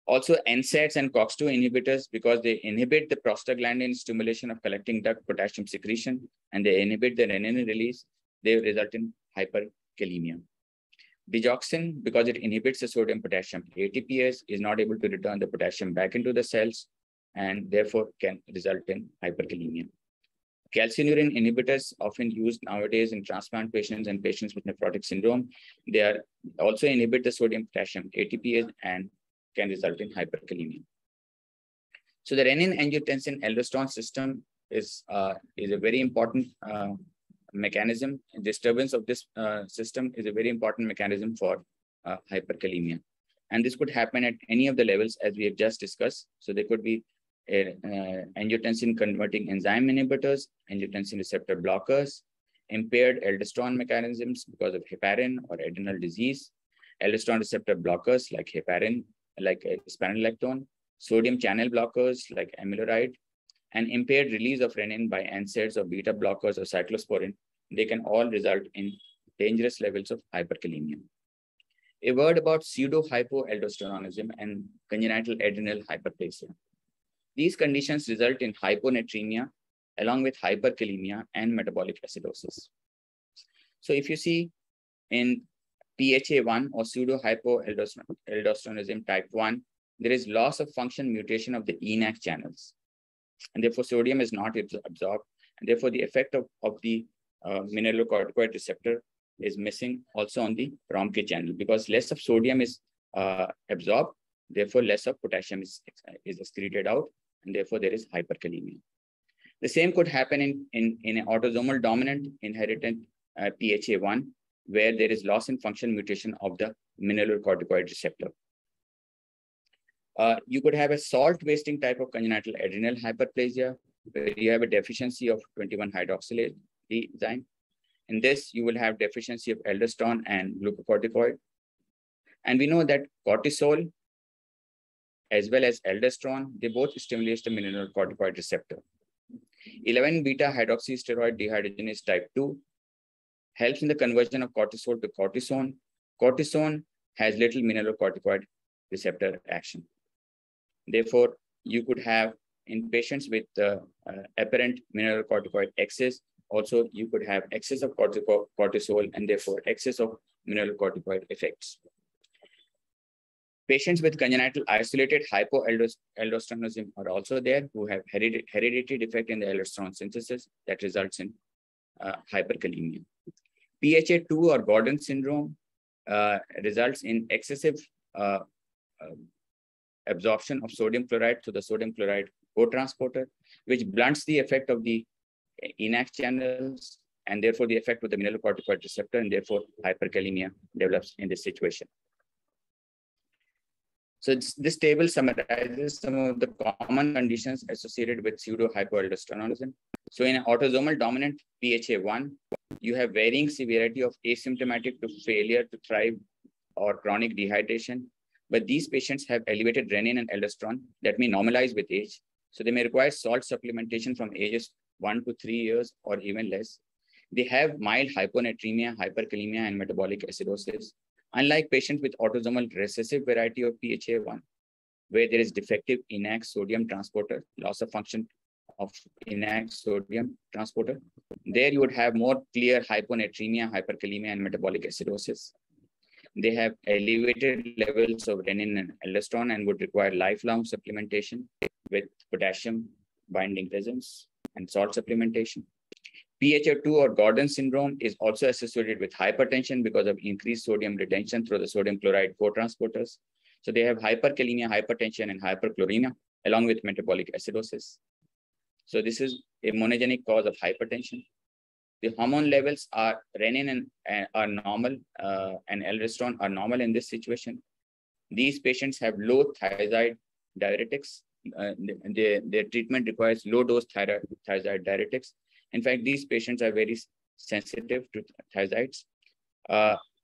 Also, NSAIDs and COX-2 inhibitors, because they inhibit the prostaglandin stimulation of collecting duct potassium secretion, and they inhibit the renin release, they result in hyperkalemia. Digoxin, because it inhibits the sodium-potassium ATPase, is not able to return the potassium back into the cells, and therefore can result in hyperkalemia. Calcineurin inhibitors, often used nowadays in transplant patients and patients with nephrotic syndrome, they are also inhibit the sodium-potassium ATPase and can result in hyperkalemia. So the renin-angiotensin-aldosterone system is a very important mechanism. Disturbance of this system is a very important mechanism for hyperkalemia. And this could happen at any of the levels as we have just discussed. So there could be angiotensin converting enzyme inhibitors, angiotensin receptor blockers, impaired aldosterone mechanisms because of heparin or adrenal disease, aldosterone receptor blockers like heparin, like spironolactone, sodium channel blockers like amiloride, and impaired release of renin by NSAIDs or beta blockers or cyclosporin. They can all result in dangerous levels of hyperkalemia. A word about pseudo-hypoaldosteronism and congenital adrenal hyperplasia. These conditions result in hyponatremia along with hyperkalemia and metabolic acidosis. So if you see in PHA1 or pseudo-hypoaldosteronism type 1, there is loss of function mutation of the ENaC channels. And therefore sodium is not absorbed. And therefore the effect of the mineralocorticoid receptor is missing also on the Romke channel, because less of sodium is absorbed, therefore less of potassium is excreted out, and therefore there is hyperkalemia. The same could happen in an autosomal dominant inherited PHA1, where there is loss in function mutation of the mineralocorticoid receptor. You could have a salt wasting type of congenital adrenal hyperplasia, where you have a deficiency of 21-hydroxylase enzyme. In this, you will have deficiency of aldosterone and glucocorticoid. And we know that cortisol as well as aldosterone, they both stimulate the mineralocorticoid receptor. 11-beta-hydroxysteroid dehydrogenase type 2 helps in the conversion of cortisol to cortisone. Cortisone has little mineralocorticoid receptor action. Therefore, you could have in patients with apparent mineralocorticoid excess, also you could have excess of cortisol and therefore excess of mineralocorticoid effects. Patients with congenital isolated hypoaldosteronism are also there, who have hereditary defect in the aldosterone synthesis that results in hyperkalemia. PHA2 or Gordon syndrome results in excessive absorption of sodium chloride through the sodium chloride cotransporter, which blunts the effect of the ENaC channels and therefore the effect of the mineralocorticoid receptor, and therefore hyperkalemia develops in this situation. So this table summarizes some of the common conditions associated with pseudo-hypoaldosteronism. So in an autosomal dominant PHA1, you have varying severity of asymptomatic to failure to thrive or chronic dehydration. But these patients have elevated renin and aldosterone that may normalize with age. So they may require salt supplementation from ages 1 to 3 years or even less. They have mild hyponatremia, hyperkalemia, and metabolic acidosis. Unlike patients with autosomal recessive variety of PHA1, where there is defective ENaC sodium transporter, loss of function of ENaC sodium transporter, there you would have more clear hyponatremia, hyperkalemia, and metabolic acidosis. They have elevated levels of renin and aldosterone and would require lifelong supplementation with potassium binding resins and salt supplementation. PHA2 or Gordon syndrome is also associated with hypertension because of increased sodium retention through the sodium chloride cotransporters. So they have hyperkalemia, hypertension, and hyperchloremia along with metabolic acidosis. So this is a monogenic cause of hypertension. The hormone levels are renin and are normal and aldosterone are normal in this situation. These patients have low thiazide diuretics. Their treatment requires low dose thiazide diuretics. In fact, these patients are very sensitive to thiazides.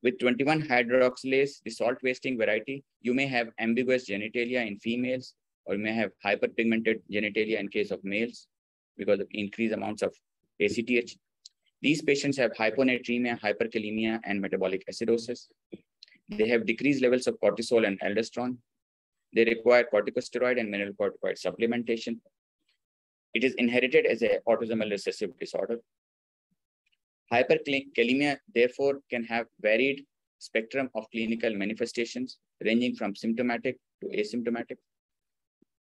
With 21-hydroxylase, the salt wasting variety, you may have ambiguous genitalia in females, or you may have hyperpigmented genitalia in case of males because of increased amounts of ACTH. These patients have hyponatremia, hyperkalemia, and metabolic acidosis. They have decreased levels of cortisol and aldosterone. They require corticosteroid and mineralocorticoid supplementation. It is inherited as an autosomal recessive disorder. Hyperkalemia, therefore, can have varied spectrum of clinical manifestations ranging from symptomatic to asymptomatic.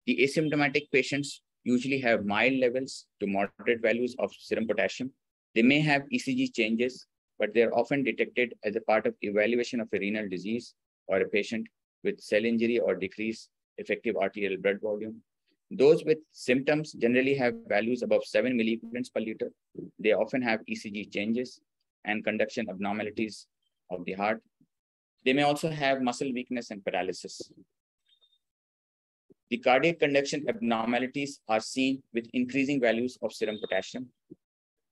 The asymptomatic patients usually have mild levels to moderate values of serum potassium. They may have ECG changes, but they're often detected as a part of evaluation of a renal disease or a patient with cell injury or decreased effective arterial blood volume. Those with symptoms generally have values above 7 milliequivalents per liter. They often have ECG changes and conduction abnormalities of the heart. They may also have muscle weakness and paralysis. The cardiac conduction abnormalities are seen with increasing values of serum potassium.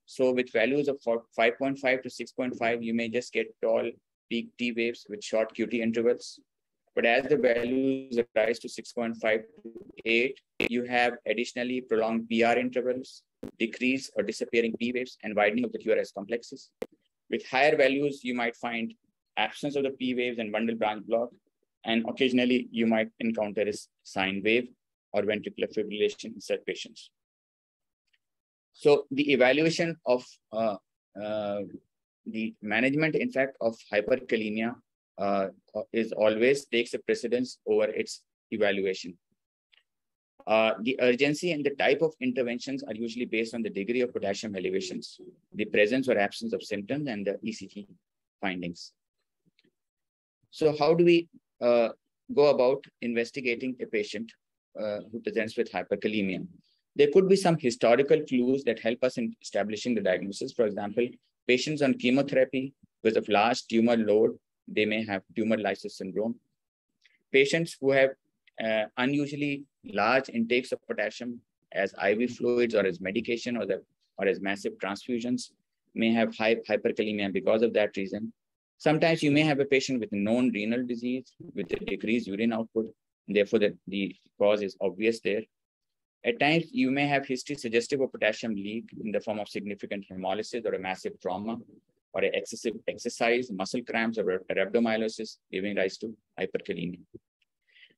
So with values of 5.5 to 6.5, you may just get tall peak T waves with short QT intervals. But as the values rise to 6.5 to 8, you have additionally prolonged PR intervals, decrease or disappearing P waves, and widening of the QRS complexes. With higher values, you might find absence of the P waves and bundle branch block, and occasionally you might encounter a sine wave or ventricular fibrillation in such patients. So the evaluation of the management, in fact, of hyperkalemia is always takes a precedence over its evaluation. The urgency and the type of interventions are usually based on the degree of potassium elevations, the presence or absence of symptoms, and the ECG findings. So how do we go about investigating a patient who presents with hyperkalemia? There could be some historical clues that help us in establishing the diagnosis. For example, patients on chemotherapy because of large tumor load, they may have tumor lysis syndrome. Patients who have unusually large intakes of potassium as IV fluids or as medication or as massive transfusions may have hyperkalemia because of that reason. Sometimes you may have a patient with known renal disease with a decreased urine output. Therefore, the cause is obvious there. At times, you may have history suggestive of potassium leak in the form of significant hemolysis or a massive trauma or an excessive exercise, muscle cramps, or rhabdomyolysis, giving rise to hyperkalemia.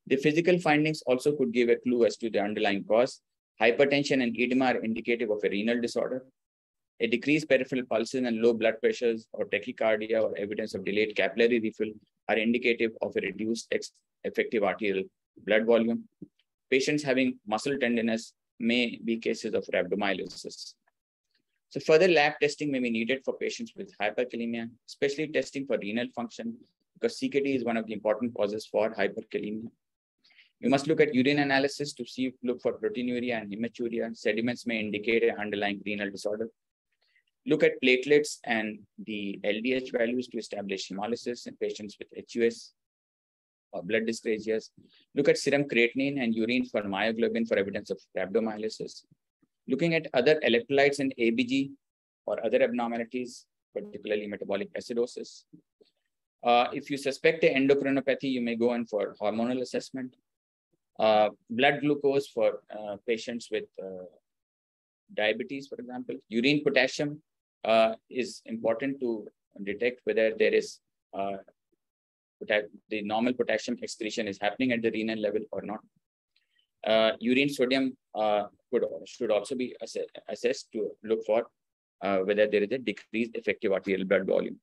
The physical findings also could give a clue as to the underlying cause. Hypertension and edema are indicative of a renal disorder. A decreased peripheral pulses and low blood pressures or tachycardia or evidence of delayed capillary refill are indicative of a reduced effective arterial blood volume. Patients having muscle tenderness may be cases of rhabdomyolysis. So further lab testing may be needed for patients with hyperkalemia, especially testing for renal function, because CKD is one of the important causes for hyperkalemia. You must look at urine analysis to look for proteinuria and hematuria. Sediments may indicate an underlying renal disorder. Look at platelets and the LDH values to establish hemolysis in patients with HUS or blood dyscrasias. Look at serum creatinine and urine for myoglobin for evidence of rhabdomyolysis. Looking at other electrolytes in ABG or other abnormalities, particularly metabolic acidosis. If you suspect an endocrinopathy, you may go in for hormonal assessment. Blood glucose for patients with diabetes, for example. Urine potassium is important to detect whether there is the normal potassium excretion is happening at the renal level or not. Urine sodium should also be assessed to look for whether there is a decreased effective arterial blood volume.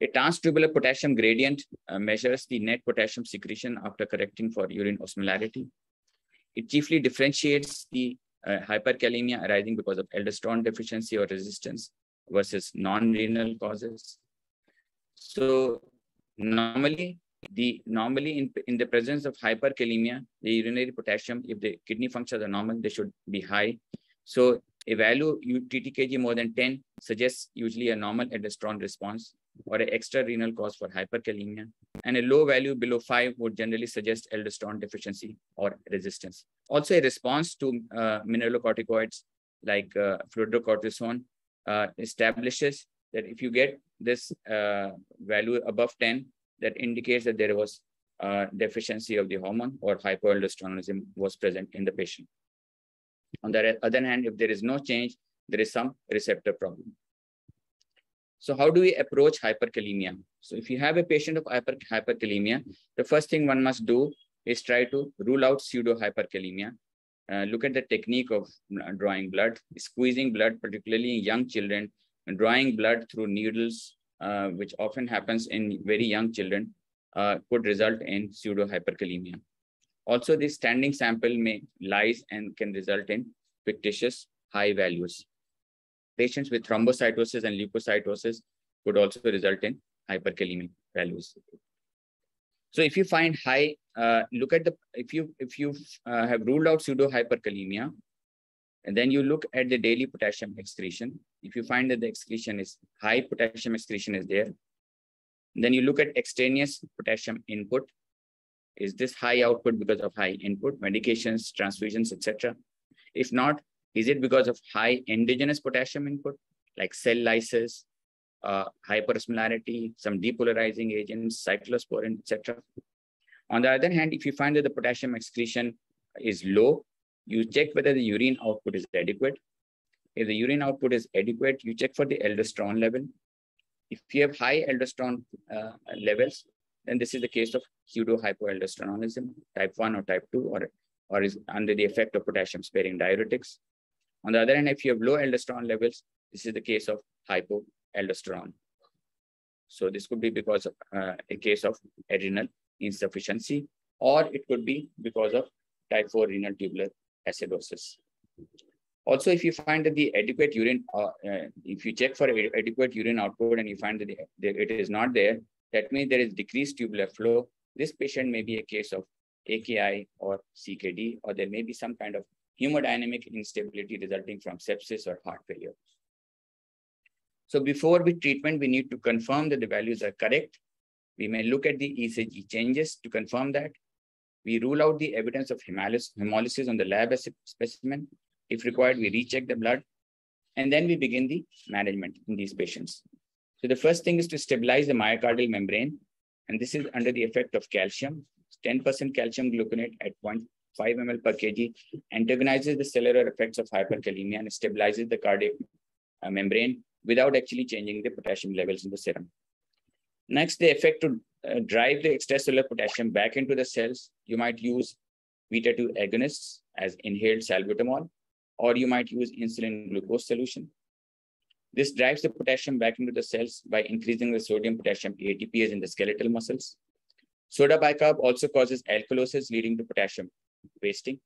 A transtubular potassium gradient measures the net potassium secretion after correcting for urine osmolarity. It chiefly differentiates the hyperkalemia arising because of aldosterone deficiency or resistance versus non-renal causes. So normally in the presence of hyperkalemia, the urinary potassium, if the kidney functions are normal, they should be high. So a value TTKG more than 10 suggests usually a normal aldosterone response or an extra renal cause for hyperkalemia. And a low value below 5 would generally suggest aldosterone deficiency or resistance. Also, a response to mineralocorticoids like fludrocortisone establishes that if you get this value above 10, that indicates that there was deficiency of the hormone or hypoaldosteronism was present in the patient. On the other hand, if there is no change, there is some receptor problem. So how do we approach hyperkalemia? So if you have a patient of hyperkalemia, the first thing one must do is try to rule out pseudo-hyperkalemia. Look at the technique of drawing blood, squeezing blood, particularly in young children, and drawing blood through needles, which often happens in very young children, could result in pseudo-hyperkalemia. Also, this standing sample may lies and can result in fictitious high values. Patients with thrombocytosis and leukocytosis could also result in hyperkalemic values. So if you find high, look at the, if you have ruled out pseudo-hyperkalemia, and then you look at the daily potassium excretion. If you find that the excretion is high, potassium excretion is there, then you look at extraneous potassium input. Is this high output because of high input, medications, transfusions, etc.? If not, is it because of high endogenous potassium input, like cell lysis, hyperosmolarity, some depolarizing agents, cyclosporin, etc.? On the other hand, if you find that the potassium excretion is low, you check whether the urine output is adequate. If the urine output is adequate, you check for the aldosterone level. If you have high aldosterone levels, then this is the case of pseudo-hypoaldosteronism, type 1 or type 2, or is under the effect of potassium-sparing diuretics. On the other hand, if you have low aldosterone levels, this is the case of hypoaldosterone. So this could be because of a case of adrenal insufficiency, or it could be because of type 4 renal tubular acidosis. Also, if you find that the adequate urine, if you check for adequate urine output and you find that it is not there, that means there is decreased tubular flow. This patient may be a case of AKI or CKD, or there may be some kind of hemodynamic instability resulting from sepsis or heart failure. So before we treatment, we need to confirm that the values are correct. We may look at the ECG changes to confirm that. We rule out the evidence of hemolysis on the lab specimen. If required, we recheck the blood, and then we begin the management in these patients. So the first thing is to stabilize the myocardial membrane, and this is under the effect of calcium. 10% calcium gluconate at 0.5 ml per kg antagonizes the cellular effects of hyperkalemia and stabilizes the cardiac membrane without actually changing the potassium levels in the serum. Next, the effect to drive the extracellular potassium back into the cells, you might use beta-2 agonists as inhaled salbutamol, or you might use insulin glucose solution. This drives the potassium back into the cells by increasing the sodium-potassium ATPase in the skeletal muscles. Soda bicarb also causes alkalosis, leading to potassium wasting.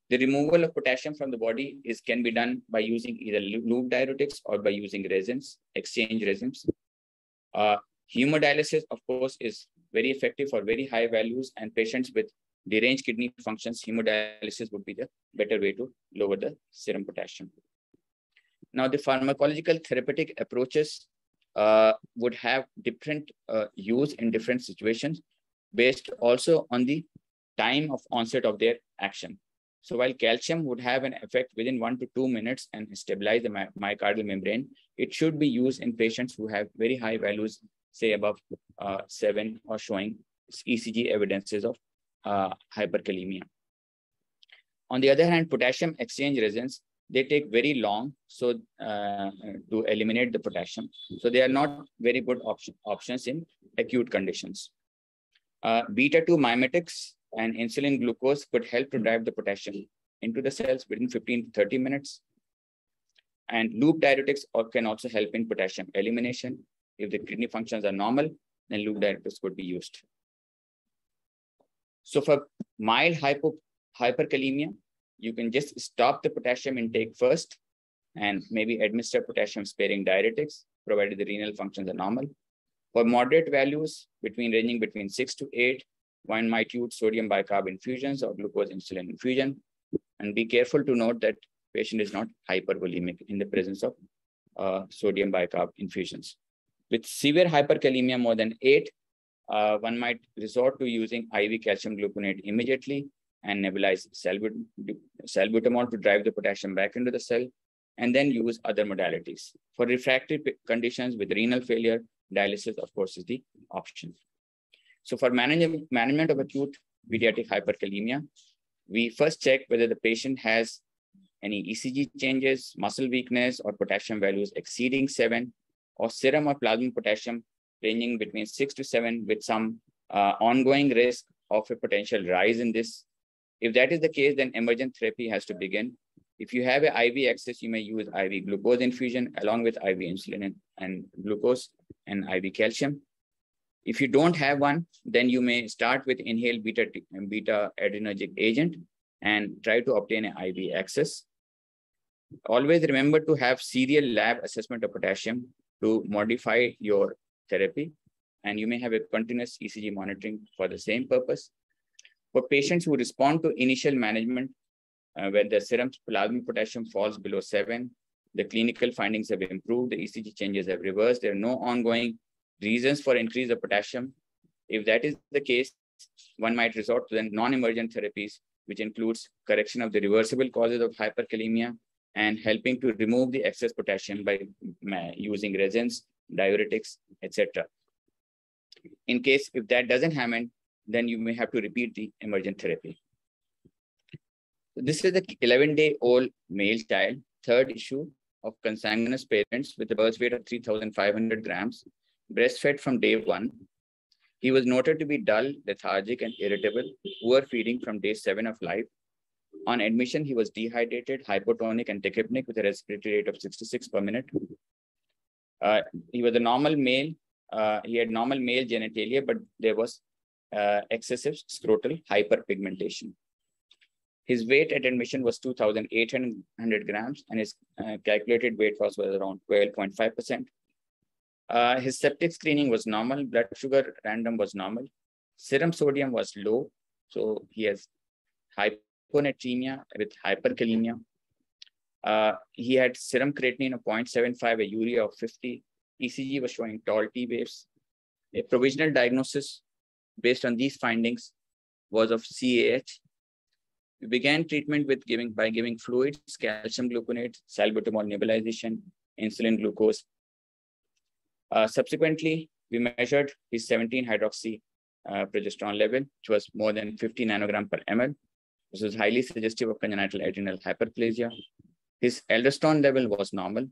The removal of potassium from the body can be done by using either loop diuretics or by using resins, exchange resins. Hemodialysis, of course, is very effective for very high values, and patients with deranged kidney functions, hemodialysis would be the better way to lower the serum potassium. Now, the pharmacological therapeutic approaches would have different use in different situations based also on the time of onset of their action. So while calcium would have an effect within 1 to 2 minutes and stabilize the myocardial membrane, it should be used in patients who have very high values, say above 7, or showing ECG evidences of hyperkalemia. On the other hand, potassium exchange resins, they take very long to eliminate the potassium. So they are not very good options in acute conditions. Beta-2 mimetics and insulin glucose could help to drive the potassium into the cells within 15 to 30 minutes. And loop diuretics can also help in potassium elimination. If the kidney functions are normal, then loop diuretics could be used. So for mild hyperkalemia, you can just stop the potassium intake first and maybe administer potassium sparing diuretics, provided the renal functions are normal. For moderate values ranging between 6 to 8, one might use sodium bicarb infusions or glucose insulin infusion. And be careful to note that patient is not hypervolemic in the presence of sodium bicarb infusions. With severe hyperkalemia more than 8, one might resort to using IV calcium gluconate immediately and nebulize salbutamol to drive the potassium back into the cell, and then use other modalities. For refractory conditions with renal failure, dialysis, of course, is the option. So for management of acute pediatric hyperkalemia, we first check whether the patient has any ECG changes, muscle weakness, or potassium values exceeding 7, or serum or plasma potassium ranging between 6 to 7 with some ongoing risk of a potential rise in this. If that is the case, then emergent therapy has to begin. If you have an IV access, you may use IV glucose infusion along with IV insulin and glucose and IV calcium. If you don't have one, then you may start with inhaled beta adrenergic agent and try to obtain an IV access. Always remember to have serial lab assessment of potassium to modify your therapy, and you may have a continuous ECG monitoring for the same purpose. For patients who respond to initial management, where the serum plasma potassium falls below 7, the clinical findings have improved, the ECG changes have reversed, there are no ongoing reasons for increase of potassium. If that is the case, one might resort to the non-emergent therapies, which includes correction of the reversible causes of hyperkalemia and helping to remove the excess potassium by using resins, diuretics, etc. In case if that doesn't happen, then you may have to repeat the emergent therapy. This is the 11-day-old male child, third issue of consanguineous parents with a birth weight of 3,500 grams, breastfed from day 1. He was noted to be dull, lethargic, and irritable, poor feeding from day 7 of life. On admission, he was dehydrated, hypotonic, and tachypnic with a respiratory rate of 66 per minute. He was a normal male. He had normal male genitalia, but there was excessive scrotal hyperpigmentation. His weight at admission was 2,800 grams, and his calculated weight loss was around 12.5%. His septic screening was normal. Blood sugar random was normal. Serum sodium was low. So he has hyponatremia with hyperkalemia. He had serum creatinine of 0.75, a urea of 50. ECG was showing tall T waves. A provisional diagnosis based on these findings was of CAH. We began treatment by giving fluids, calcium gluconate, salbutamol nebulization, insulin glucose. Subsequently, we measured his 17-hydroxy progesterone level, which was more than 50 nanogram per ml. This was highly suggestive of congenital adrenal hyperplasia. His aldosterone level was normal,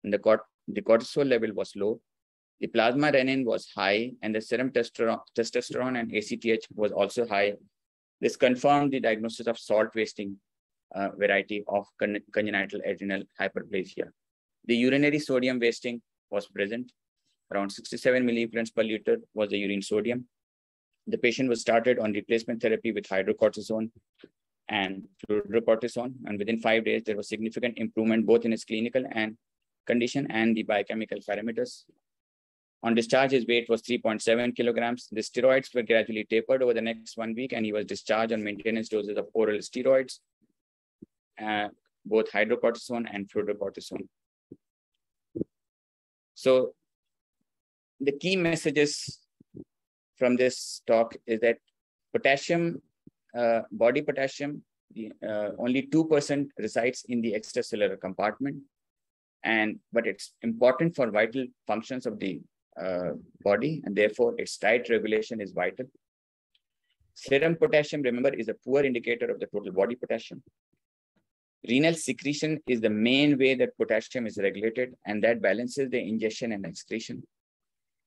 and the cortisol level was low. The plasma renin was high, and the serum testosterone and ACTH was also high. This confirmed the diagnosis of salt wasting variety of congenital adrenal hyperplasia. The urinary sodium wasting was present. Around 67 milliequivalents per liter was the urine sodium. The patient was started on replacement therapy with hydrocortisone and fluorocortisone, and within 5 days, there was significant improvement both in his clinical condition and the biochemical parameters. On discharge, his weight was 3.7 kilograms. The steroids were gradually tapered over the next 1 week, and he was discharged on maintenance doses of oral steroids, both hydrocortisone and fluorocortisone. So the key messages from this talk is that potassium, body potassium, only 2% resides in the extracellular compartment, but it's important for vital functions of the body, and therefore its tight regulation is vital. Serum potassium, remember, is a poor indicator of the total body potassium. Renal secretion is the main way that potassium is regulated, and that balances the ingestion and excretion.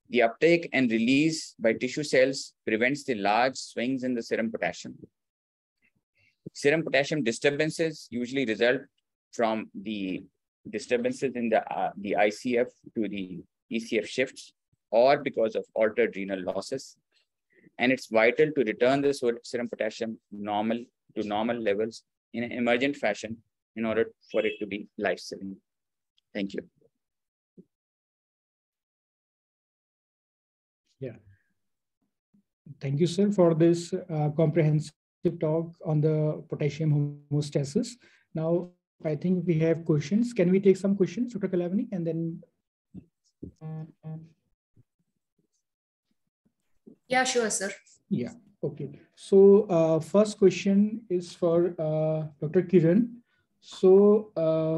The uptake and release by tissue cells prevents the large swings in the serum potassium. Serum potassium disturbances usually result from the disturbances in the ICF to the ECF shifts, or because of altered renal losses. And it's vital to return the serum potassium to normal levels in an emergent fashion in order for it to be life-saving. Thank you. Yeah. Thank you, sir, for this comprehensive talk on the potassium homeostasis. Now, I think we have questions. Can we take some questions, Dr. Kalavani, and then? Yeah, sure, sir. Yeah, okay. So first question is for Dr. Kiran. So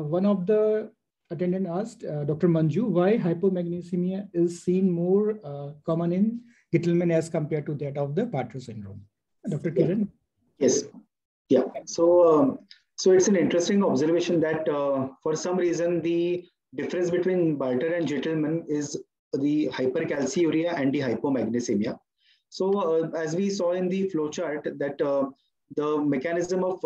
one of the attendant asked Dr. Manju, why hypomagnesemia is seen more common in Gentlemen as compared to that of the Bartter syndrome? Dr. Kiran? Yes. Yeah. So it's an interesting observation that for some reason, the difference between Bartter and Gentleman is the hypercalciuria and the hypomagnesemia. So as we saw in the flowchart that the mechanism of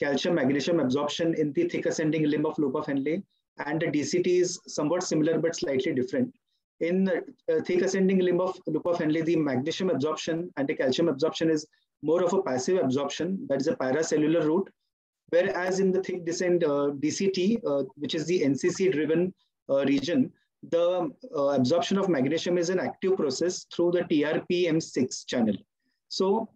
calcium magnesium absorption in the thick ascending limb of loop of Henle and the DCT is somewhat similar but slightly different. In thick ascending limb of loop of Henle, the magnesium absorption and the calcium absorption is more of a passive absorption, that is a paracellular route, whereas in the thick descent DCT, which is the NCC driven region, the absorption of magnesium is an active process through the TRPM6 channel. So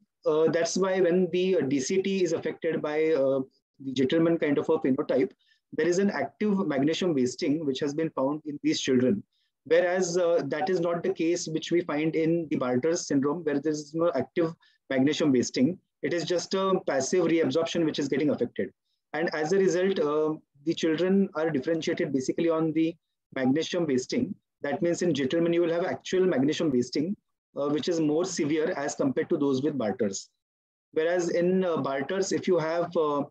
that's why when the DCT is affected by the Gentleman kind of a phenotype, there is an active magnesium wasting which has been found in these children. Whereas that is not the case which we find in the Bartter syndrome, where there is no active magnesium wasting. It is just a passive reabsorption which is getting affected. And as a result, the children are differentiated basically on the magnesium wasting. That means in Gentleman, you will have actual magnesium wasting, which is more severe as compared to those with Bartters. Whereas in Bartters, if you have the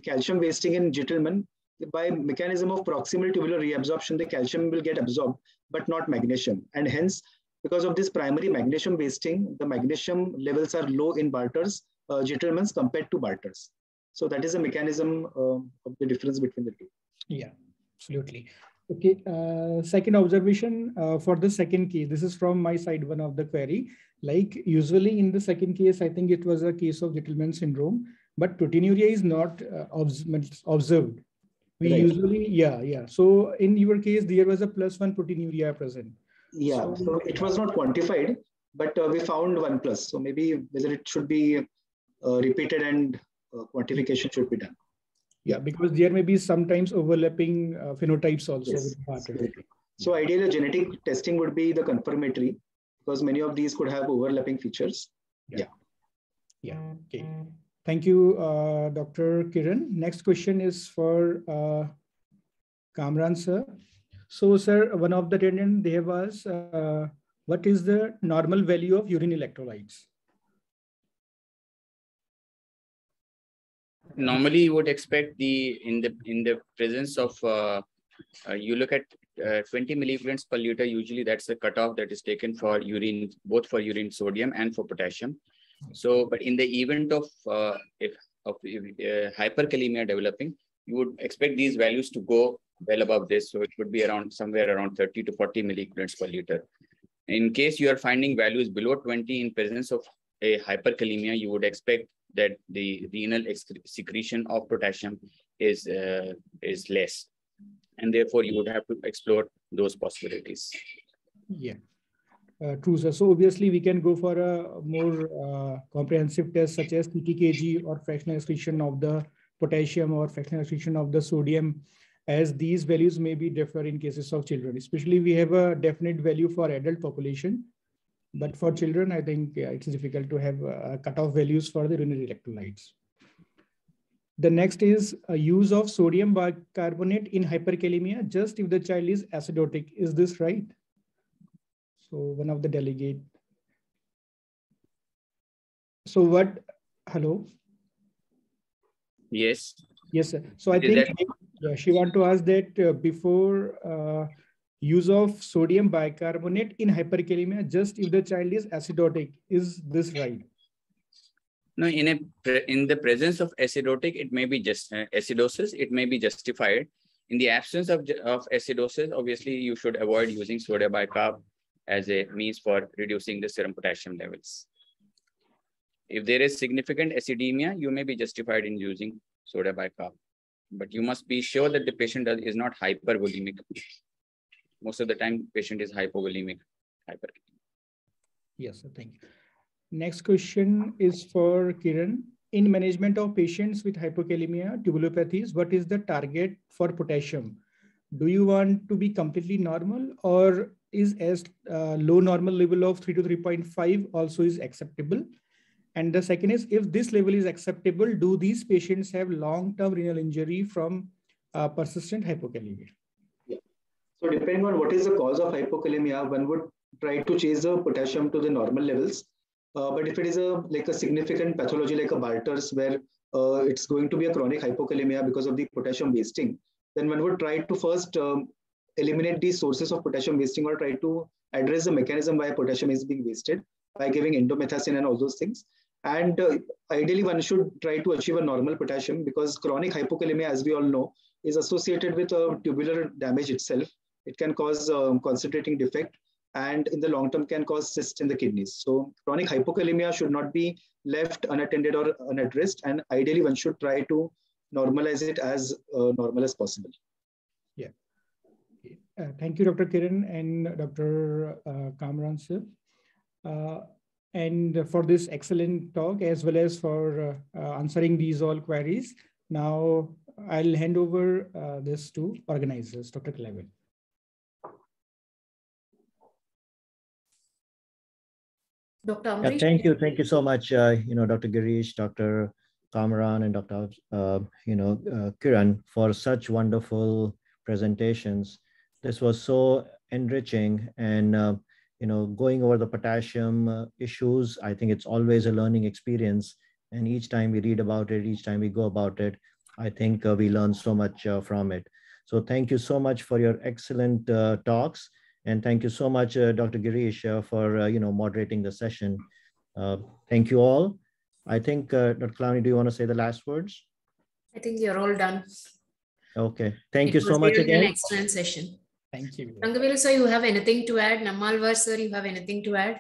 calcium wasting in Gentleman, by mechanism of proximal tubular reabsorption, the calcium will get absorbed, but not magnesium. And hence, because of this primary magnesium wasting, the magnesium levels are low in Bartters, Gentlemans compared to Bartters. So that is a mechanism of the difference between the two. Yeah, absolutely. Okay, second observation for the second case. This is from my side, one of the query. Like usually in the second case, I think it was a case of Gentleman syndrome, but proteinuria is not observed. We usually, yeah. So in your case, there was a +1 proteinuria present. Yeah, so it was not quantified, but we found 1+. So maybe whether it should be repeated and quantification should be done. Yeah, because there may be sometimes overlapping phenotypes also. Yes, with heart. So ideally, genetic testing would be the confirmatory because many of these could have overlapping features. Yeah. Okay. Thank you, Dr. Kiran. Next question is for Kamran sir. So, sir, one of the attendants there was, what is the normal value of urine electrolytes? Normally, you would expect in the presence of you look at 20 milligrams per liter. Usually, that's the cutoff that is taken for urine, both for urine sodium and for potassium. So, but in the event of hyperkalemia developing, you would expect these values to go well above this. So it would be around somewhere around 30 to 40 milligrams per liter. In case you are finding values below 20 in presence of a hyperkalemia, you would expect that the renal secretion of potassium is less, and therefore you would have to explore those possibilities. Yeah. True, sir. So obviously we can go for a more comprehensive test such as TTKG or fractional excretion of the potassium or fractional excretion of the sodium, as these values may be differ in cases of children. Especially we have a definite value for adult population, but for children, I think it's difficult to have cutoff values for the renal electrolytes. The next is a use of sodium bicarbonate in hyperkalemia, just if the child is acidotic. Is this right? So one of the delegate. So what, hello? Yes. Yes, sir. So I think she want to ask that before use of sodium bicarbonate in hyperkalemia, just if the child is acidotic, is this right? No, in the presence of acidotic, it may be just acidosis, it may be justified. In the absence of acidosis, obviously you should avoid using soda bicarb as a means for reducing the serum potassium levels. If there is significant acidemia, you may be justified in using soda bicarb, but you must be sure that the patient is not hypervolemic. Most of the time, patient is hypovolemic. Yes, sir. Thank you. Next question is for Kiran. In management of patients with hypokalemia, tubulopathies, what is the target for potassium? Do you want to be completely normal, or is as low normal level of 3 to 3.5 also is acceptable? And the second is, if this level is acceptable, do these patients have long-term renal injury from persistent hypokalemia? Yeah. So depending on what is the cause of hypokalemia, one would try to chase the potassium to the normal levels. But if it is like a significant pathology like a Barter's, where it's going to be a chronic hypokalemia because of the potassium wasting, then one would try to first eliminate these sources of potassium wasting, or try to address the mechanism why potassium is being wasted by giving endomethacin and all those things. And ideally, one should try to achieve a normal potassium, because chronic hypokalemia, as we all know, is associated with tubular damage itself. It can cause concentrating defect, and in the long term can cause cysts in the kidneys. So chronic hypokalemia should not be left unattended or unaddressed, and ideally one should try to normalize it as normal as possible. Yeah. Thank you, Dr. Kiran and Dr. Kamran sir. And for this excellent talk, as well as for answering these all queries. Now I'll hand over this to organizers, Dr. Cleven. Dr. Amrish. Thank you so much, Dr. Girish, Dr. Kamran, and Dr. Kiran, for such wonderful presentations. This was so enriching, and going over the potassium issues, I think it's always a learning experience. And each time we read about it, each time we go about it, I think we learn so much from it. So thank you so much for your excellent talks. And thank you so much, Dr. Girish, for moderating the session. Thank you all. I think, Dr. Clowney, do you want to say the last words? I think you're all done. Okay. Thank you so much again. An excellent session. Thank you. Rangavelu sir, you have anything to add? Namalwar sir, you have anything to add?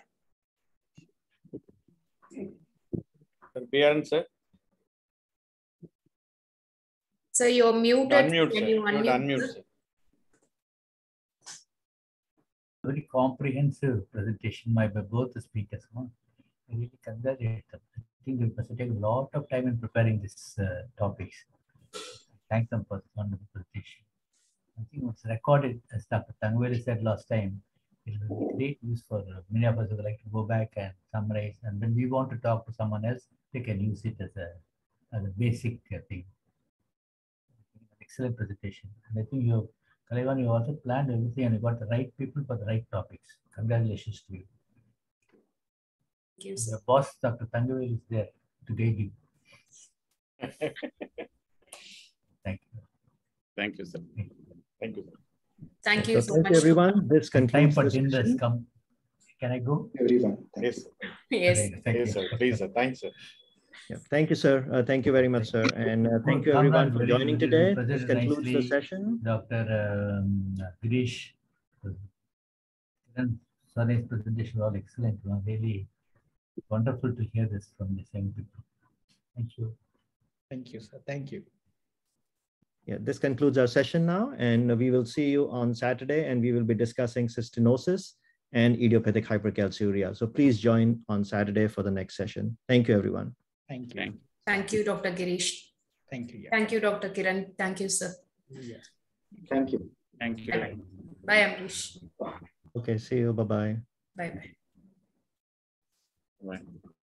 Kiran, sir. So you're muted. Unmute, Can sir. you unmute? Sir. Very comprehensive presentation by both the speakers. I really congratulate them. I think they must take a lot of time in preparing these topics. Thank them for this wonderful presentation. I think it's recorded, as Dr. Thangavelu said last time. It will be great use for many of us who would like to go back and summarize. And when we want to talk to someone else, they can use it as a basic thing. Excellent presentation. And I think you, Kalaivan, you also planned everything and you got the right people for the right topics. Congratulations to you. Thank you, sir. Your boss, Dr. Thangavelu, is there to guide you. Thank you. Thank you, sir. Thank you, sir. Thank you so much. Thank you, everyone. This concludes Time for this dinner has session. come. Can I go? Everyone. Yes. Yes. Right, thank Yes, you. sir. Please, sir. Thanks, sir. Yeah, thank you, sir. Thank you very much, sir. And thank you, Kamran, everyone, for very joining good. today. Presented This concludes the nicely. session. Dr. Girish, Kiran Sathe's presentation was excellent. It was really wonderful to hear this from the same people. Thank you. Thank you, sir. Thank you. Yeah, this concludes our session now, and we will see you on Saturday, and we will be discussing cystinosis and idiopathic hypercalciuria. So please join on Saturday for the next session. Thank you, everyone. Thank you. Thank you, Dr. Girish. Thank you. Yeah. Thank you, Dr. Kiran. Thank you, sir. Yeah. Thank you. Thank you. Bye. Bye, Amrish. Okay, see you. Bye-bye. Bye-bye. Bye.